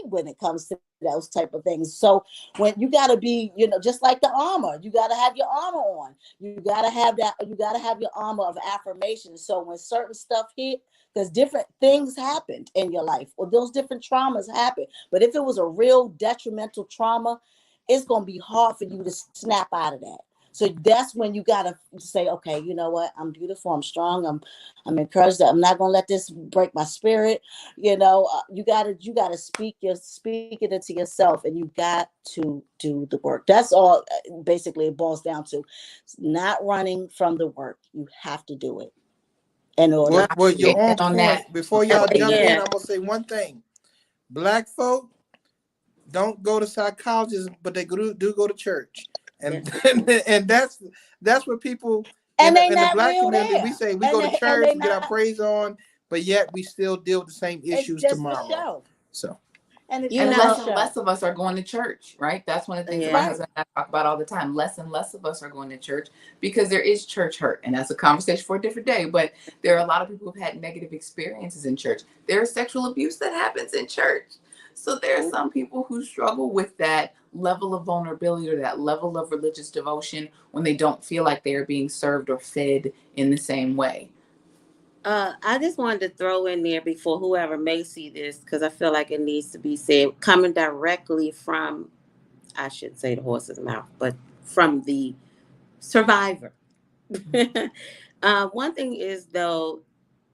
when it comes to those type of things. So when you got to be, just like the armor, you got to have your armor on. You got to have your armor of affirmation. So when certain stuff hit, because different things happened in your life, or those different traumas happen, but if it was a real detrimental trauma, it's going to be hard for you to snap out of that. So that's when you gotta say, okay, you know what? I'm beautiful. I'm strong. I'm encouraged. I'm not gonna let this break my spirit. You gotta speak it into yourself, and you got to do the work. That's all. Basically, it boils down to not running from the work. You have to do it in order. Well, you're on Amen on that. point. Before y'all jump in, Yeah. I'm gonna say one thing. Black folk don't go to psychologists, but they do go to church, and Yes. and that's what people And they in the not black real community, we there. say we And go to they church, we get our not. praise on, but yet we still deal with the same It's issues just for tomorrow. show. So And And it's for less know, and show. less of us are going to church, right? That's one of the things that my Yeah. husband and I talk about all the time. Less and less of us are going to church because there is church hurt. And that's a conversation for a different day. But there are a lot of people who've had negative experiences in church. There is sexual abuse that happens in church. So there are some people who struggle with that level of vulnerability or that level of religious devotion when they don't feel like they are being served or fed in the same way. I just wanted to throw in there before whoever may see this, because I feel like it needs to be said, coming directly from, I should say the horse's mouth, but from the survivor. One thing is, though,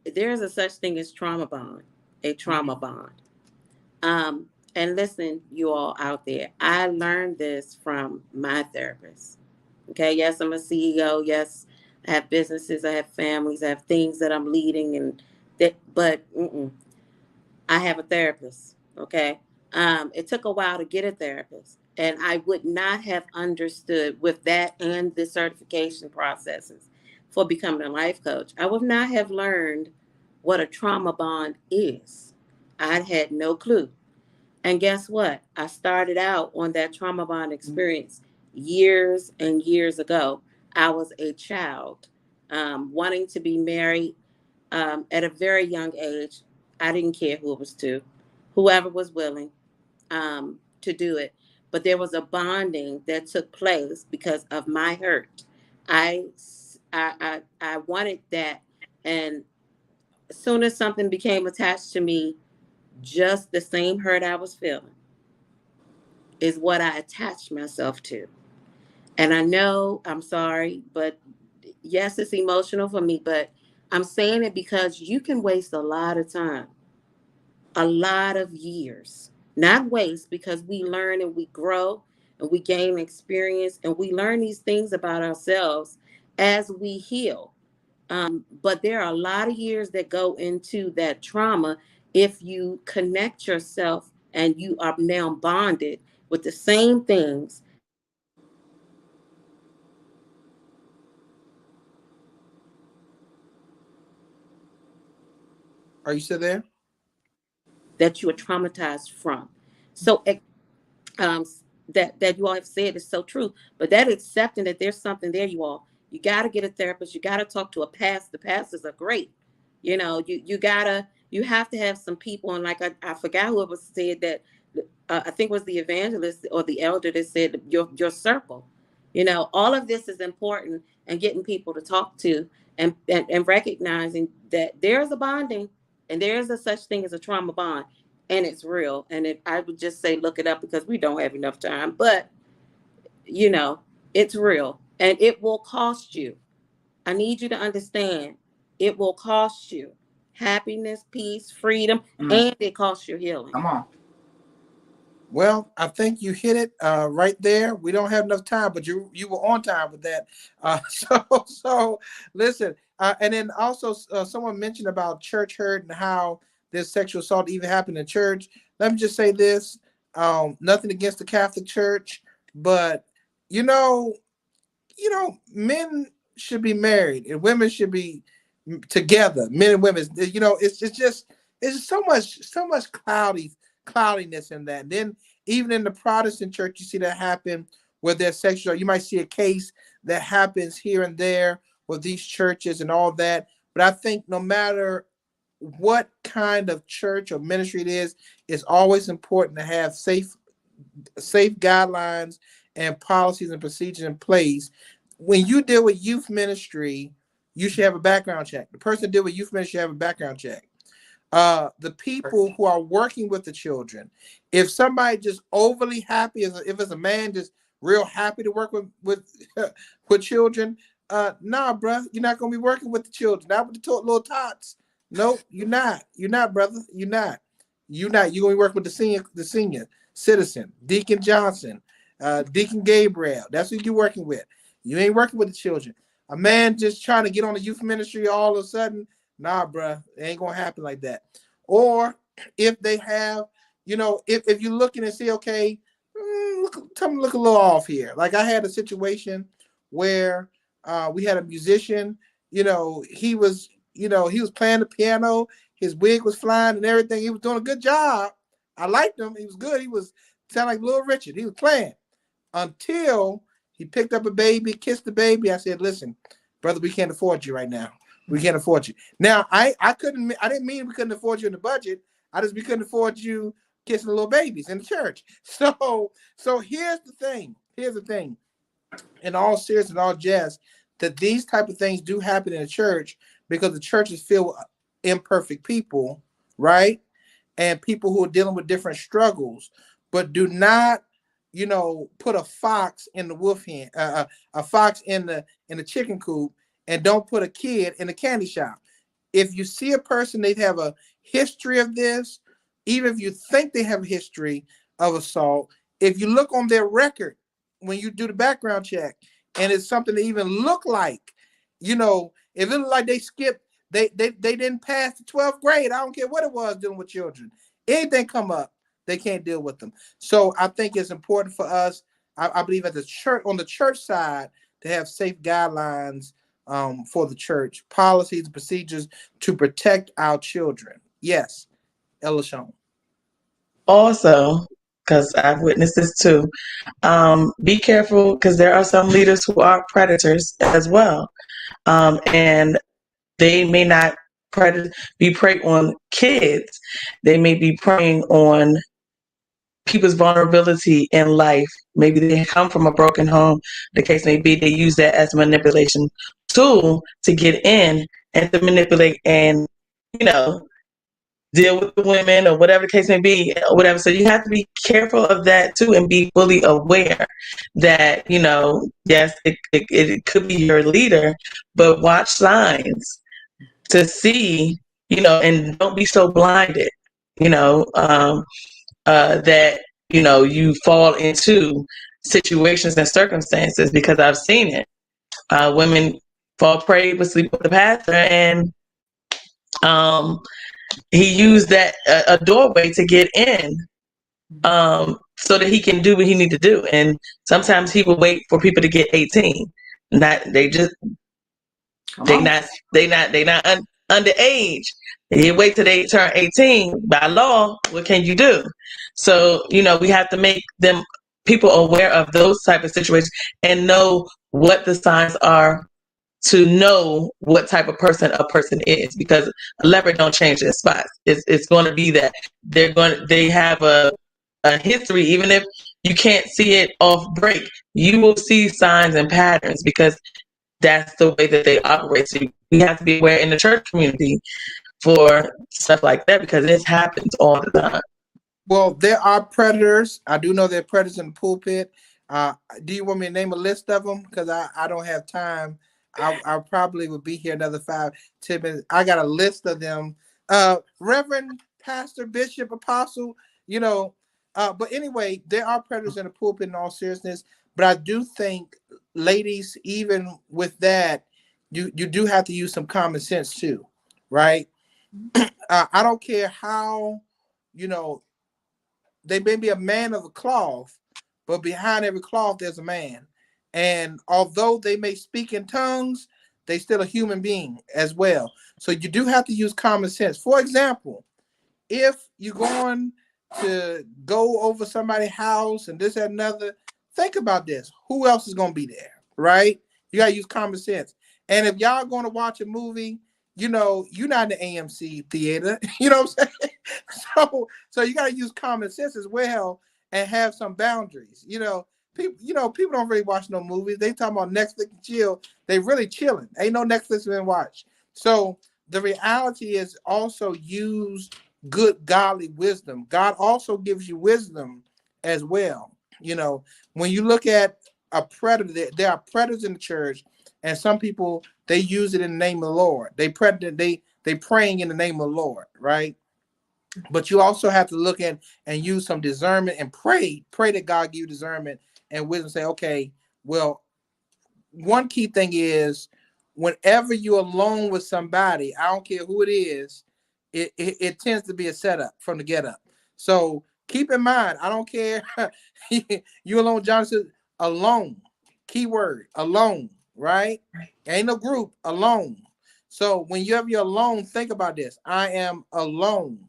there is a such thing as trauma bond, a trauma bond. Um, and listen, you all out there, I learned this from my therapist. Okay, yes, I'm a CEO. Yes, I have businesses, I have families, I have things that I'm leading, and that. But I have a therapist. Okay, it took a while to get a therapist, and I would not have understood with that and the certification processes for becoming a life coach. I would not have learned what a trauma bond is. I had no clue. And guess what? I started out on that trauma bond experience years and years ago. I was a child, wanting to be married at a very young age. I didn't care who it was to, whoever was willing to do it. But there was a bonding that took place because of my hurt. I, I wanted that. And as soon as something became attached to me, just the same hurt I was feeling is what I attached myself to. And I know I'm sorry, but yes, it's emotional for me, but I'm saying it because you can waste a lot of time, a lot of years. Not waste, because we learn and we grow and we gain experience and we learn these things about ourselves as we heal. But there are a lot of years that go into that trauma if you connect yourself and you are now bonded with the same things Are you still there? that you are traumatized from. So um, that you all have said is so true. But that accepting that there's something there, you all, you got to get a therapist. You got to talk to a pastor. The pastors are great. You have to have some people. And like I forgot who it was said that I think it was the evangelist or the elder that said your circle. All of this is important, and getting people to talk to and recognizing that there's a bonding and there's a such thing as a trauma bond, and it's real. And I would just say look it up because we don't have enough time, but you know it's real and it will cost you. I need you to understand, it will cost you happiness, peace, freedom, and it costs you healing. Come on. Well, I think you hit it right there. We don't have enough time, but you were on time with that. So listen, and then also someone mentioned about church hurt and how this sexual assault even happened in church. Let me just say this: nothing against the Catholic Church, but you know, men should be married and women should be together, men and women. It's so much cloudiness in that. And then even in the Protestant church, you see that happen where there's sexual. You might see a case that happens here and there with these churches and all that. But I think no matter what kind of church or ministry it is, it's always important to have safe guidelines and policies and procedures in place. When you deal with youth ministry, you should have a background check. The person that deal with youth ministry should have a background check. The people who are working with the children, if somebody just overly happy, if it's a man just real happy to work with with children, nah, bruh, you're not gonna be working with the children. Not with the little tots. Nope, you're not. You're not, brother. You're not. You're not. You're gonna be working with the senior citizen, Deacon Johnson, Deacon Gabriel. That's who you're working with. You ain't working with the children. A man just trying to get on the youth ministry all of a sudden, nah, bruh, it ain't gonna happen like that. Or if they have, if you're looking and see, okay, something look a little off here. Like I had a situation where we had a musician, he was playing the piano, his wig was flying and everything. He was doing a good job. I liked him. He was good. He was sound like Little Richard. He was playing until he picked up a baby, kissed the baby. I said, listen, brother, we can't afford you right now. We can't afford you. Now, I didn't mean we couldn't afford you in the budget. We couldn't afford you kissing the little babies in the church. So here's the thing. In all seriousness and all jest, that these type of things do happen in a church because the church is filled with imperfect people, right? And people who are dealing with different struggles, but do not, put a fox in the wolf hen, a fox in the chicken coop, and don't put a kid in the candy shop. If you see a person, they have a history of this, even if you think they have a history of assault, if you look on their record when you do the background check, and it's something to even look like, if it look like they skipped, they didn't pass the 12th grade. I don't care what it was dealing with children. Anything come up, they can't deal with them. So I think it's important for us, I believe at the church, on the church side, to have safe guidelines for the church, policies and procedures to protect our children. Yes, Ella Sean. Also, because I've witnessed this too, be careful because there are some leaders who are predators as well. And they may not be preying on kids. They may be preying on people's vulnerability in life. Maybe they come from a broken home. The case may be they use that as a manipulation tool to get in and to manipulate and, you know, deal with the women or whatever the case may be, or whatever. So you have to be careful of that too, and be fully aware that, yes, it could be your leader, but watch signs to see, and don't be so blinded, that, you fall into situations and circumstances, because I've seen it. Women fall prey with sleep with the pastor, and um, he used that a doorway to get in, so that he can do what he need to do. And sometimes he will wait for people to get 18. Not they just they not underage. He wait till they turn 18. By law, what can you do? So we have to make them people aware of those type of situations and know what the signs are, to know what type of person a person is, because a leopard don't change their spots. It's going to be that they have a history. Even if you can't see it off break, you will see signs and patterns, because that's the way that they operate. So we have to be aware in the church community for stuff like that, because this happens all the time. Well, there are predators. I do know there are predators in the pulpit. Do you want me to name a list of them? Because I don't have time. I probably would be here another 5-10 minutes. I got a list of them. Reverend, Pastor, Bishop, Apostle, but anyway, there are predators in the pulpit in all seriousness. But I do think, ladies, even with that, you do have to use some common sense too, right? I don't care how, they may be a man of a cloth, but behind every cloth there's a man. And although they may speak in tongues, they still a human being as well. So you do have to use common sense. For example, if you're going to go over somebody's house and this and another, think about this. Who else is going to be there, right? You got to use common sense. And if y'all going to watch a movie, you're not in the AMC theater. You know what I'm saying? So you got to use common sense as well and have some boundaries. People don't really watch no movies. They talking about Netflix and chill. They really chilling. Ain't no Netflix been watched. So the reality is also use good godly wisdom. God also gives you wisdom as well. When you look at a predator, there are predators in the church, and some people, they use it in the name of the Lord. They praying in the name of the Lord, right? But you also have to look at and use some discernment and pray that God give you discernment and wisdom. Say, okay, well, one key thing is, whenever you're alone with somebody, I don't care who it is, it tends to be a setup from the get up. So keep in mind, I don't care. You alone, Johnson, alone. Keyword, alone, right? Ain't no group, alone. So when you're alone, think about this. I am alone.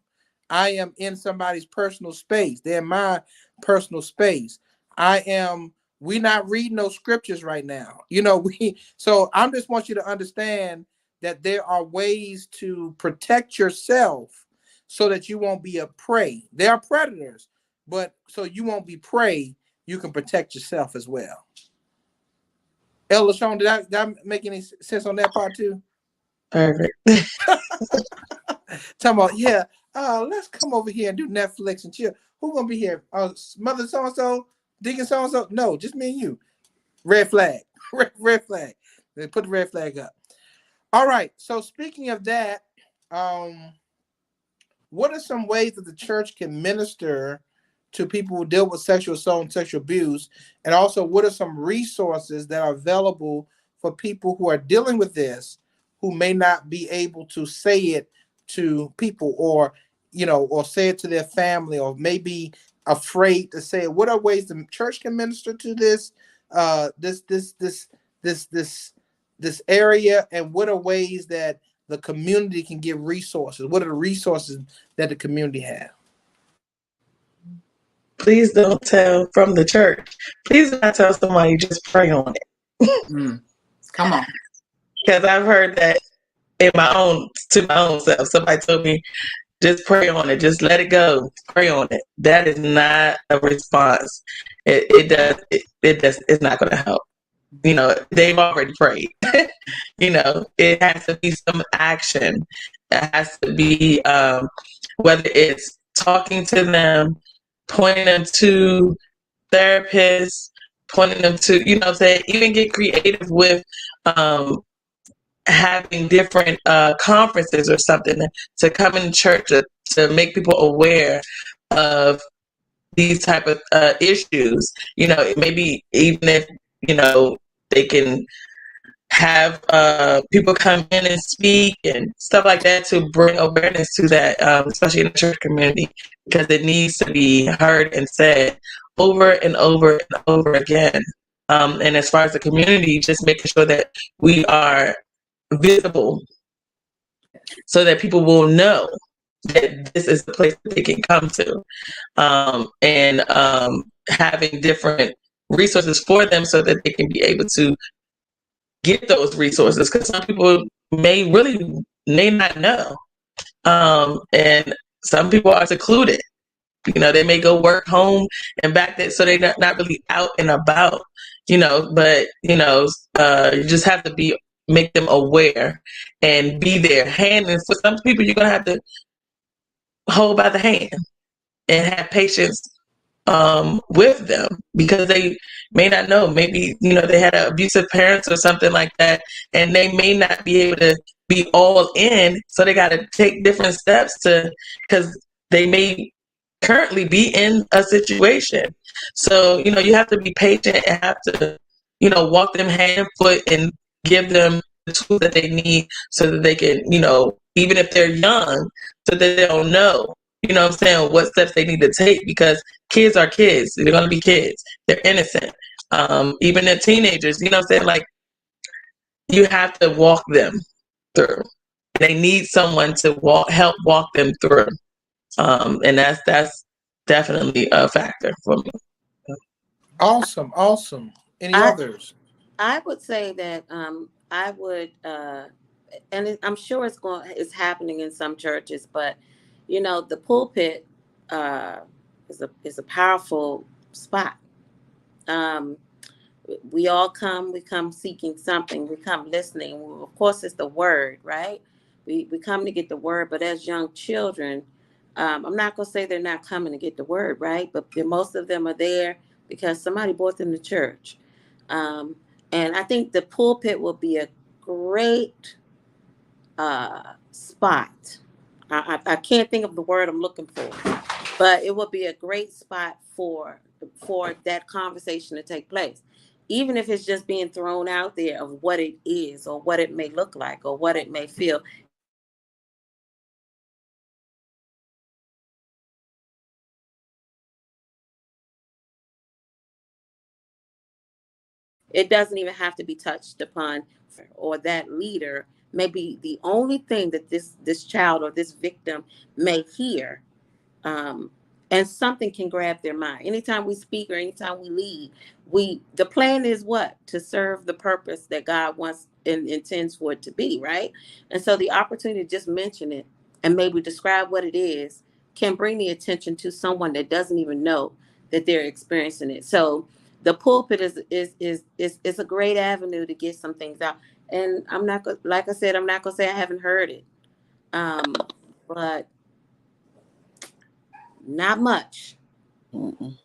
I am in somebody's personal space. They're in my personal space. We're not reading those scriptures right now. So I just want you to understand that there are ways to protect yourself so that you won't be a prey. There are predators, but so you won't be prey, you can protect yourself as well. Elder Sean, did that make any sense on that part too? Perfect. Talking about, yeah, let's come over here and do Netflix and chill. Who's gonna be here? Mother so-and-so, Deacon so-and-so? No, just me and you. Red flag. Red flag. They put the red flag up. All right. So speaking of that, what are some ways that the church can minister to people who deal with sexual assault and sexual abuse? And also, what are some resources that are available for people who are dealing with this, who may not be able to say it to people, or say it to their family, or maybe afraid to say it? What are ways the church can minister to this this area, and what are ways that the community can give resources? What are the resources that the community have? Please don't tell from the church. Please do not tell somebody, just pray on it. Come on. Because I've heard that to my own self. Somebody told me, just pray on it. Just let it go. Pray on it. That is not a response. It's not going to help. They've already prayed. It has to be some action. It has to be whether it's talking to them, pointing them to therapists, pointing them to, you know what I'm saying, even get creative with having different conferences or something to come in church to make people aware of these type of issues. You know, maybe even if, you know, they can have people come in and speak and stuff like that to bring awareness to that, especially in the church community, because it needs to be heard and said over and over and over again. And as far as the community, just making sure that we are visible so that people will know that this is the place that they can come to, and having different resources for them so that they can be able to get those resources, because some people may not know, and some people are secluded. You know, they may go work home and back that, so they're not really out and about. You know, but you know, you just have to make them aware and be there hand. And for some people, you're gonna have to hold by the hand and have patience with them, because they may not know. Maybe, you know, they had abusive parents or something like that, and they may not be able to be all in. So they got to take different steps because they may currently be in a situation. So, you know, you have to be patient and have to, you know, walk them hand and foot and give them the tools that they need so that they can, you know, even if they're young, so that they don't know, you know what I'm saying, what steps they need to take, because kids are kids. They're going to be kids. They're innocent. Even the teenagers, you know what I'm saying? Like, you have to walk them through. They need someone to help walk them through. And that's definitely a factor for me. Awesome, awesome. Any I others? I would say that I would, and I'm sure it's happening in some churches, but you know, the pulpit uh, is a powerful spot. Um, we come seeking something, we come listening. Well, of course, it's the word, right? We come to get the word, but as young children, I'm not gonna say they're not coming to get the word, right? But most of them are there because somebody brought them to church. Um, and I think the pulpit will be a great spot. I can't think of the word I'm looking for, but it will be a great spot for that conversation to take place, even if it's just being thrown out there of what it is or what it may look like or what it may feel. It doesn't even have to be touched upon it doesn't even have to be touched upon, or that leader may be the only thing that this child or this victim may hear, um, and something can grab their mind. Anytime we speak or anytime we lead, the plan is what, to serve the purpose that God wants and intends for it to be, right? And so the opportunity to just mention it and maybe describe what it is can bring the attention to someone that doesn't even know that they're experiencing it. So the pulpit is a great avenue to get some things out. And I'm not like I said, I'm not gonna say I haven't heard it, but not much. Mm-mm.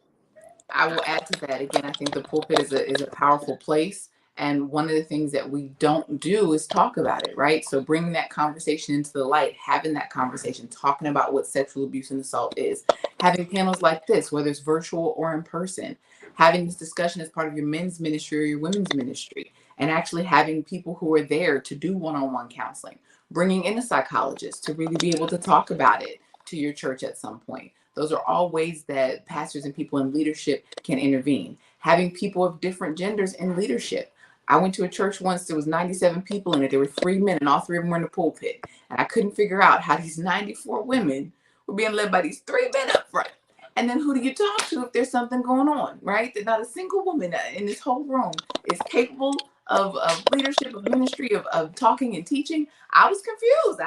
I will add to that. Again, I think the pulpit is a powerful place. And one of the things that we don't do is talk about it, right? So bringing that conversation into the light, having that conversation, talking about what sexual abuse and assault is, having panels like this, whether it's virtual or in person, having this discussion as part of your men's ministry or your women's ministry, and actually having people who are there to do one-on-one counseling, bringing in a psychologist to really be able to talk about it to your church at some point. Those are all ways that pastors and people in leadership can intervene. Having people of different genders in leadership. I went to a church once, there was 97 people in it. There were 3 men and all 3 of them were in the pulpit. And I couldn't figure out how these 94 women were being led by these 3 men up front. And then who do you talk to if there's something going on, right? That not a single woman in this whole room is capable of leadership, of ministry, of talking and teaching. I was confused.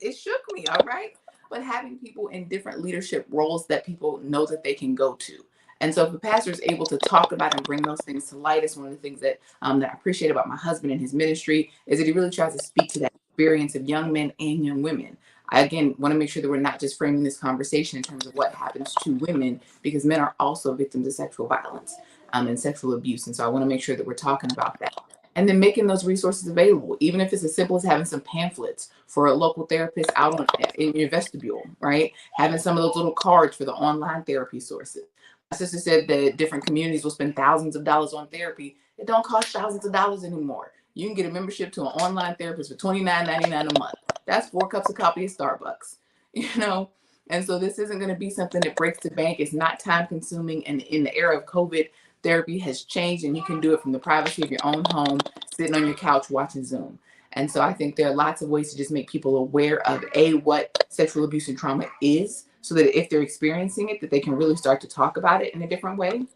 It shook me, all right? But having people in different leadership roles that people know that they can go to. And so if the pastor is able to talk about and bring those things to light, it's one of the things that I appreciate about my husband and his ministry, is that he really tries to speak to that experience of young men and young women. I again want to make sure that we're not just framing this conversation in terms of what happens to women, because men are also victims of sexual violence and sexual abuse. And so I want to make sure that we're talking about that. And then making those resources available, even if it's as simple as having some pamphlets for a local therapist out in your vestibule, right? Having some of those little cards for the online therapy sources. My sister said that different communities will spend thousands of dollars on therapy. It don't cost thousands of dollars anymore. You can get a membership to an online therapist for $29.99 a month. That's 4 cups of coffee at Starbucks, you know? And so this isn't going to be something that breaks the bank. It's not time consuming. And in the era of COVID, therapy has changed, and you can do it from the privacy of your own home, sitting on your couch watching Zoom. And so I think there are lots of ways to just make people aware of what sexual abuse and trauma is, so that if they're experiencing it, that they can really start to talk about it in a different way,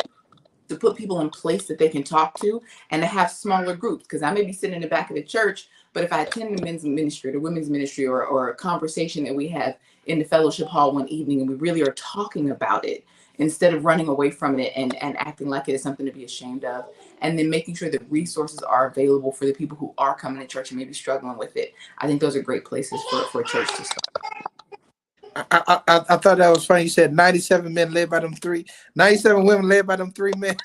to put people in place that they can talk to, and to have smaller groups. Because I may be sitting in the back of the church, but if I attend the men's ministry or the women's ministry, or a conversation that we have in the fellowship hall one evening, and we really are talking about it instead of running away from it and acting like it is something to be ashamed of, and then making sure that resources are available for the people who are coming to church and maybe struggling with it. I think those are great places for a church to start. I thought that was funny. You said 97 men led by them 97 women led by them 3 men.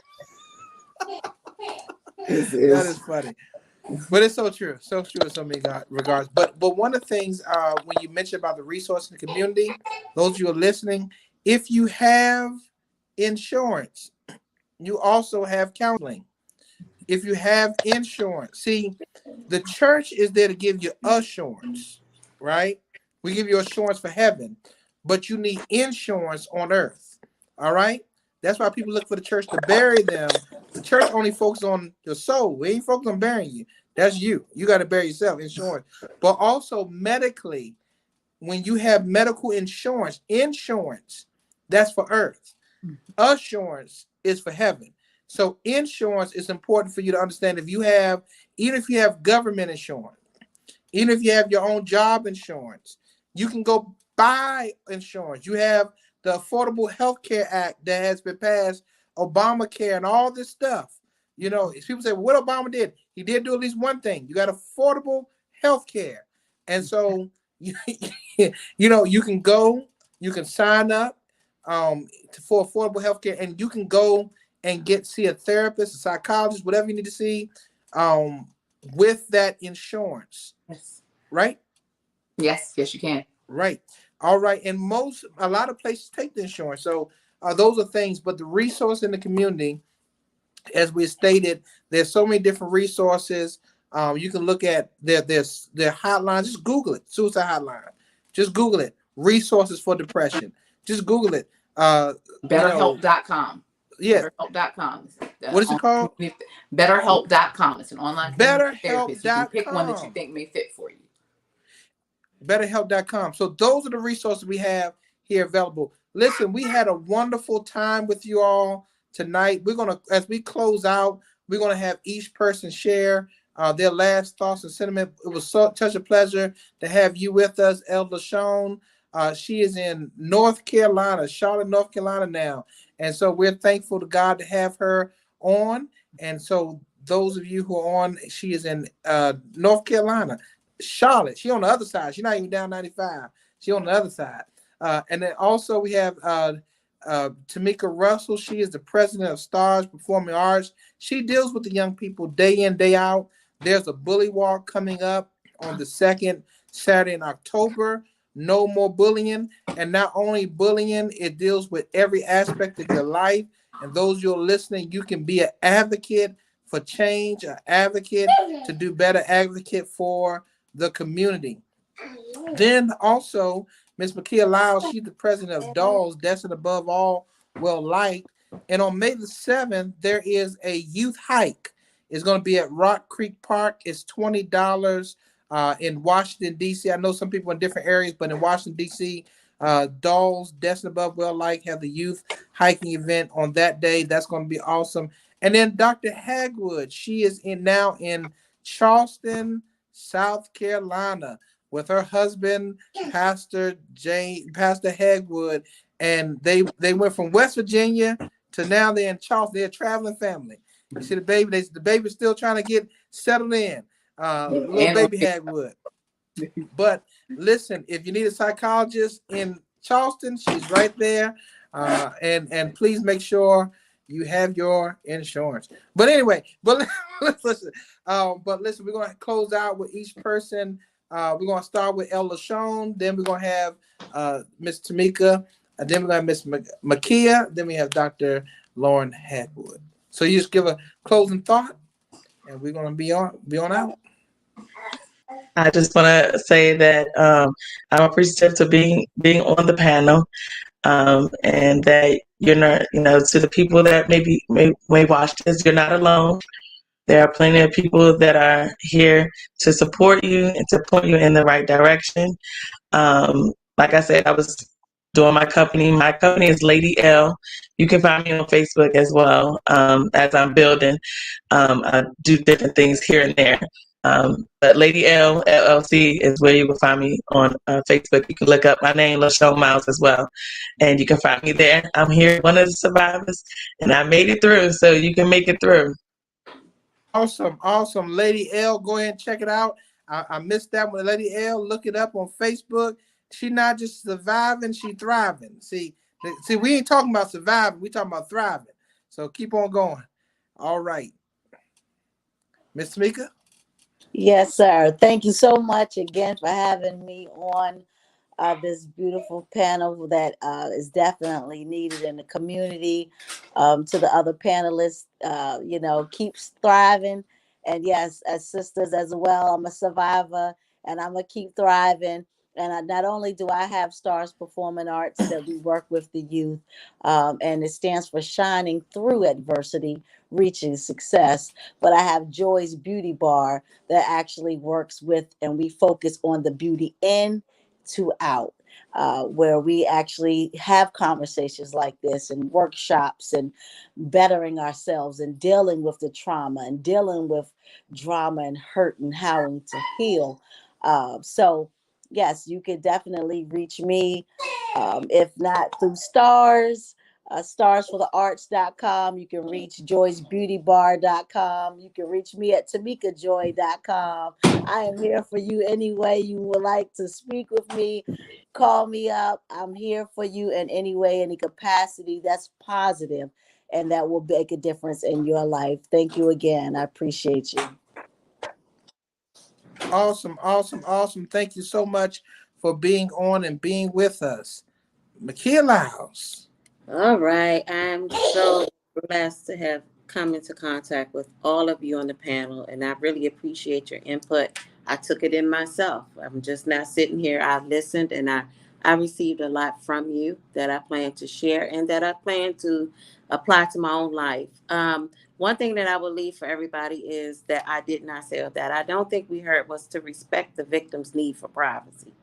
That is funny. But it's so true. So true in so many regards. But one of the things when you mentioned about the resource in the community, those of you who are listening, if you have insurance, you also have counseling. If you have insurance, see, the church is there to give you assurance, right? We give you assurance for heaven, but you need insurance on earth. All right? That's why people look for the church to bury them. The church only focuses on the soul. We ain't focused on burying you. That's you. You got to bury yourself, insurance. But also medically, when you have medical insurance, that's for earth. Assurance is for heaven. So insurance is important for you to understand. Even if you have government insurance, even if you have your own job insurance, you can go buy insurance. You have the Affordable Health Care Act that has been passed, Obamacare, and all this stuff. You know, people say, well, what Obama did? He did do at least one thing. You got affordable health care. And so, you know, you can go, you can sign up for affordable health care, and you can go and see a therapist, a psychologist, whatever you need to see with that insurance. Yes. Right? Yes, you can. Right. All right. And a lot of places take the insurance. So those are things, but the resource in the community, as we stated, there's so many different resources. You can look at their hotlines. Just Google it, suicide hotline. Just Google it, resources for depression. Just Google it. BetterHelp.com. Yeah. BetterHelp.com. What is it called? BetterHelp.com. It's an online community therapist. You can pick one that you BetterHelp.com. think may fit for you. BetterHelp.com. So those are the resources we have here available. Listen, we had a wonderful time with you all tonight. We're going to, as we close out, we're going to have each person share their last thoughts and sentiment. It was such a pleasure to have you with us, Elder Sean. She is in North Carolina, Charlotte, North Carolina now. And so we're thankful to God to have her on. And so those of you who are on, she is in North Carolina, Charlotte. She on the other side. She's not even down 95. She on the other side. And then also we have Tamika Russell. She is the president of Stars Performing Arts. She deals with the young people day in, day out. There's a bully walk coming up on the 2nd Saturday in October. No more bullying. And not only bullying, it deals with every aspect of your life. And those who are listening, you can be an advocate for change, an advocate to do better, advocate for the community. Then also, Ms. Makia Lyles, she's the president of Dolls, Destined Above All, Well Liked. And on May the 7th, there is a youth hike. It's going to be at Rock Creek Park. It's $20 in Washington, D.C. I know some people in different areas, but in Washington, D.C., Dolls, Destined Above Well Liked have the youth hiking event on that day. That's going to be awesome. And then Dr. Hagwood, she is now in Charleston, South Carolina, with her husband, Pastor Hagwood, and they went from West Virginia to now they're in Charleston. They're a traveling family. You see the baby's still trying to get settled in. Little baby Hagwood. But listen, if you need a psychologist in Charleston, she's right there. And please make sure you have your insurance. But anyway, but let's listen. But listen, we're going to close out with each person. We're going to start with El LaShawn. Then we're going to have Miss Tamika. And then we're going to have Miss Makia. Then we have Dr. Lauren Hagwood. So you just give a closing thought, and we're going to be on out. I just want to say that I'm appreciative to being on the panel, and that you're not, to the people that may watch this, you're not alone. There are plenty of people that are here to support you and to point you in the right direction. Like I said, I was doing my company. My company is Lady L. You can find me on Facebook as well. As I'm building, I do different things here and there. But Lady L LLC is where you will find me on Facebook. You can look up my name, LaShawn Miles, as well, and you can find me there. I'm here, one of the survivors, and I made it through, so you can make it through. Awesome. Lady L, go ahead and check it out. I missed that one. Lady L, look it up on Facebook. She not just surviving, she thriving. See, we ain't talking about surviving, we talking about thriving. So keep on going. All right. Miss Tamika? Yes, sir. Thank you so much again for having me on this beautiful panel that is definitely needed in the community. To the other panelists, keeps thriving. And yes, as sisters as well, I'm a survivor and I'm going to keep thriving. And not only do I have Stars Performing Arts that we work with the youth, and it stands for Shining Through Adversity, Reaching Success, but I have Joy's Beauty Bar that actually works with, and we focus on the beauty in to out, where we actually have conversations like this and workshops and bettering ourselves and dealing with the trauma and dealing with drama and hurt and how to heal. So, yes, you could definitely reach me, if not through Stars. Starsforthearts.com. You can reach joysbeautybar.com. You can reach me at tamikajoy.com. I am here for you any way you would like to speak with me. Call me up. I'm here for you in any way, any capacity that's positive and that will make a difference in your life. Thank you again. I appreciate you. Awesome. Thank you so much for being on and being with us. Makia Lyles. All right. I'm so blessed to have come into contact with all of you on the panel, and I really appreciate your input. I took it in myself. I'm just not sitting here. I listened, and I received a lot from you that I plan to share and that I plan to apply to my own life. One thing that I will leave for everybody is that I did not say, or that I don't think we heard, was to respect the victim's need for privacy.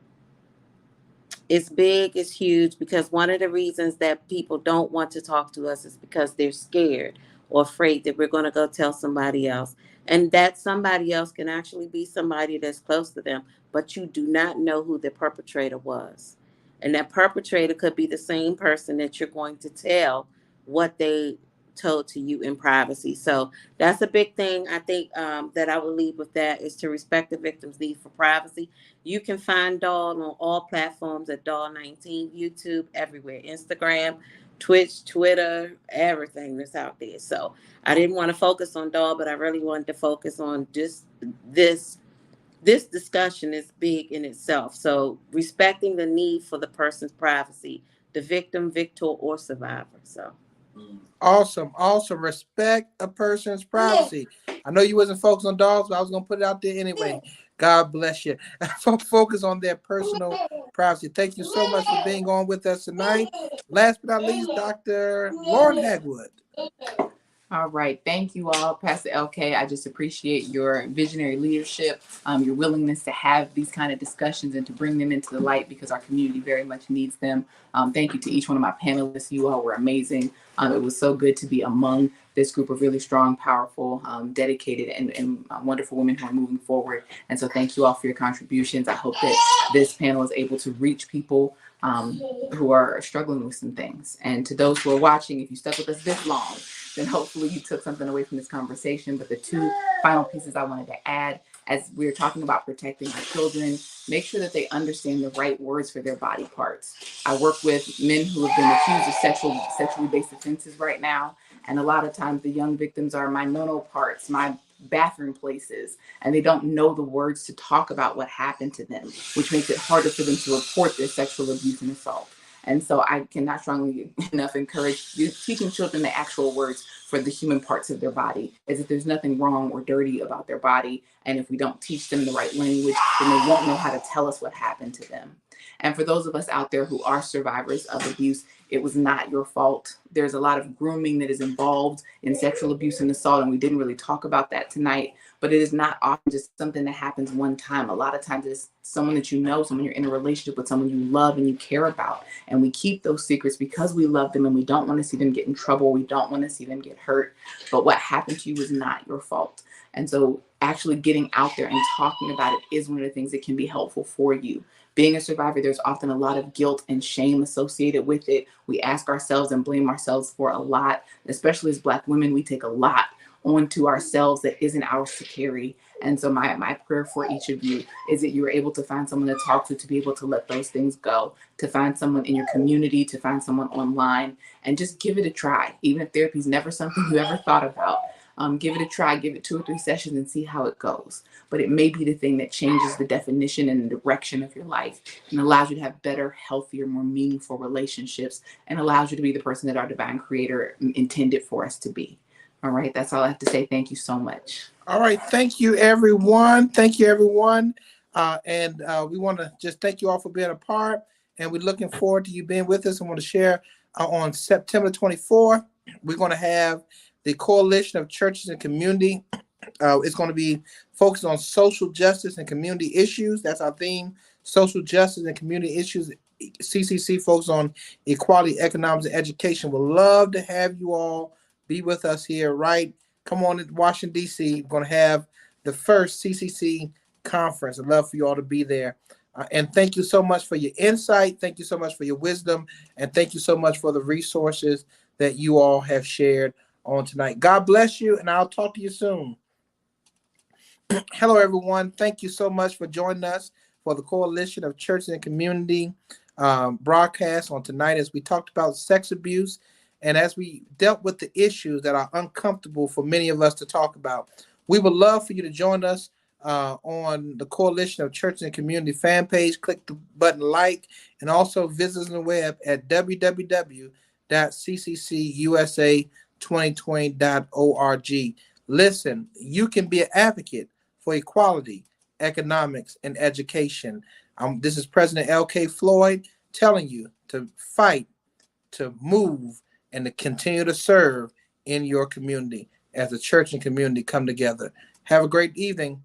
It's big, it's huge, because one of the reasons that people don't want to talk to us is because they're scared or afraid that we're going to go tell somebody else. And that somebody else can actually be somebody that's close to them, but you do not know who the perpetrator was. And that perpetrator could be the same person that you're going to tell what they told to you in privacy. So that's a big thing. I think that I will leave with that, is to respect the victim's need for privacy. You can find Doll on all platforms at Doll19, YouTube, everywhere, Instagram, Twitch, Twitter, everything that's out there. So I didn't want to focus on Doll, but I really wanted to focus on just this. This discussion is big in itself. So respecting the need for the person's privacy, the victim, victor, or survivor. So Awesome. Respect a person's privacy. I know you wasn't focused on dogs, but I was gonna put it out there anyway. God bless you. Focus on their personal privacy. Thank you so much for being on with us tonight. Last but not least, Dr. Lauren Hagwood. All right. Thank you all, Pastor LK. I just appreciate your visionary leadership, your willingness to have these kind of discussions and to bring them into the light, because our community very much needs them. Thank you to each one of my panelists. You all were amazing. It was so good to be among this group of really strong, powerful, dedicated, and wonderful women who are moving forward. And so thank you all for your contributions. I hope that this panel is able to reach people who are struggling with some things. And to those who are watching, if you stuck with us this long, then hopefully you took something away from this conversation. But the two final pieces I wanted to add as we're talking about protecting our children, make sure that they understand the right words for their body parts. I work with men who have been accused of sexually based offenses right now. And a lot of times the young victims are my no-no parts, my bathroom places, and they don't know the words to talk about what happened to them, which makes it harder for them to report their sexual abuse and assault. And so I cannot strongly enough encourage teaching children the actual words for the human parts of their body, as if there's nothing wrong or dirty about their body. And if we don't teach them the right language, then they won't know how to tell us what happened to them. And for those of us out there who are survivors of abuse, it was not your fault. There's a lot of grooming that is involved in sexual abuse and assault, and we didn't really talk about that tonight. But it is not often just something that happens one time. A lot of times it's someone that you know, someone you're in a relationship with, someone you love and you care about. And we keep those secrets because we love them and we don't want to see them get in trouble. We don't want to see them get hurt. But what happened to you was not your fault. And so actually getting out there and talking about it is one of the things that can be helpful for you. Being a survivor, there's often a lot of guilt and shame associated with it. We ask ourselves and blame ourselves for a lot, especially as Black women. We take a lot onto ourselves that isn't ours to carry. And so my prayer for each of you is that you're able to find someone to talk to be able to let those things go, to find someone in your community, to find someone online, and just give it a try. Even if therapy is never something you ever thought about, give it a try, give it 2 or 3 sessions and see how it goes. But it may be the thing that changes the definition and the direction of your life and allows you to have better, healthier, more meaningful relationships, and allows you to be the person that our divine creator intended for us to be. All right, that's all I have to say. Thank you so much. All right, thank you, everyone. Thank you, everyone. And we want to just thank you all for being a part. And we're looking forward to you being with us. I want to share on September 24th, we're going to have the Coalition of Churches and Community. It's going to be focused on social justice and community issues. That's our theme, social justice and community issues. C.C.C. focus on equality, economics, and education. We'd love to have you all be with us here, right? Come on to Washington, D.C. We're going to have the first C.C.C. conference. I'd love for you all to be there. And thank you so much for your insight. Thank you so much for your wisdom. And thank you so much for the resources that you all have shared on tonight. God bless you, and I'll talk to you soon. Hello, everyone. Thank you so much for joining us for the Coalition of Churches and Community broadcast on tonight as we talked about sex abuse and as we dealt with the issues that are uncomfortable for many of us to talk about. We would love for you to join us on the Coalition of Churches and Community fan page. Click the button like, and also visit us on the web at www.cccusa2020.org. Listen, you can be an advocate for equality, economics, and education. This is President L.K. Floyd telling you to fight, to move, and to continue to serve in your community as the church and community come together. Have a great evening.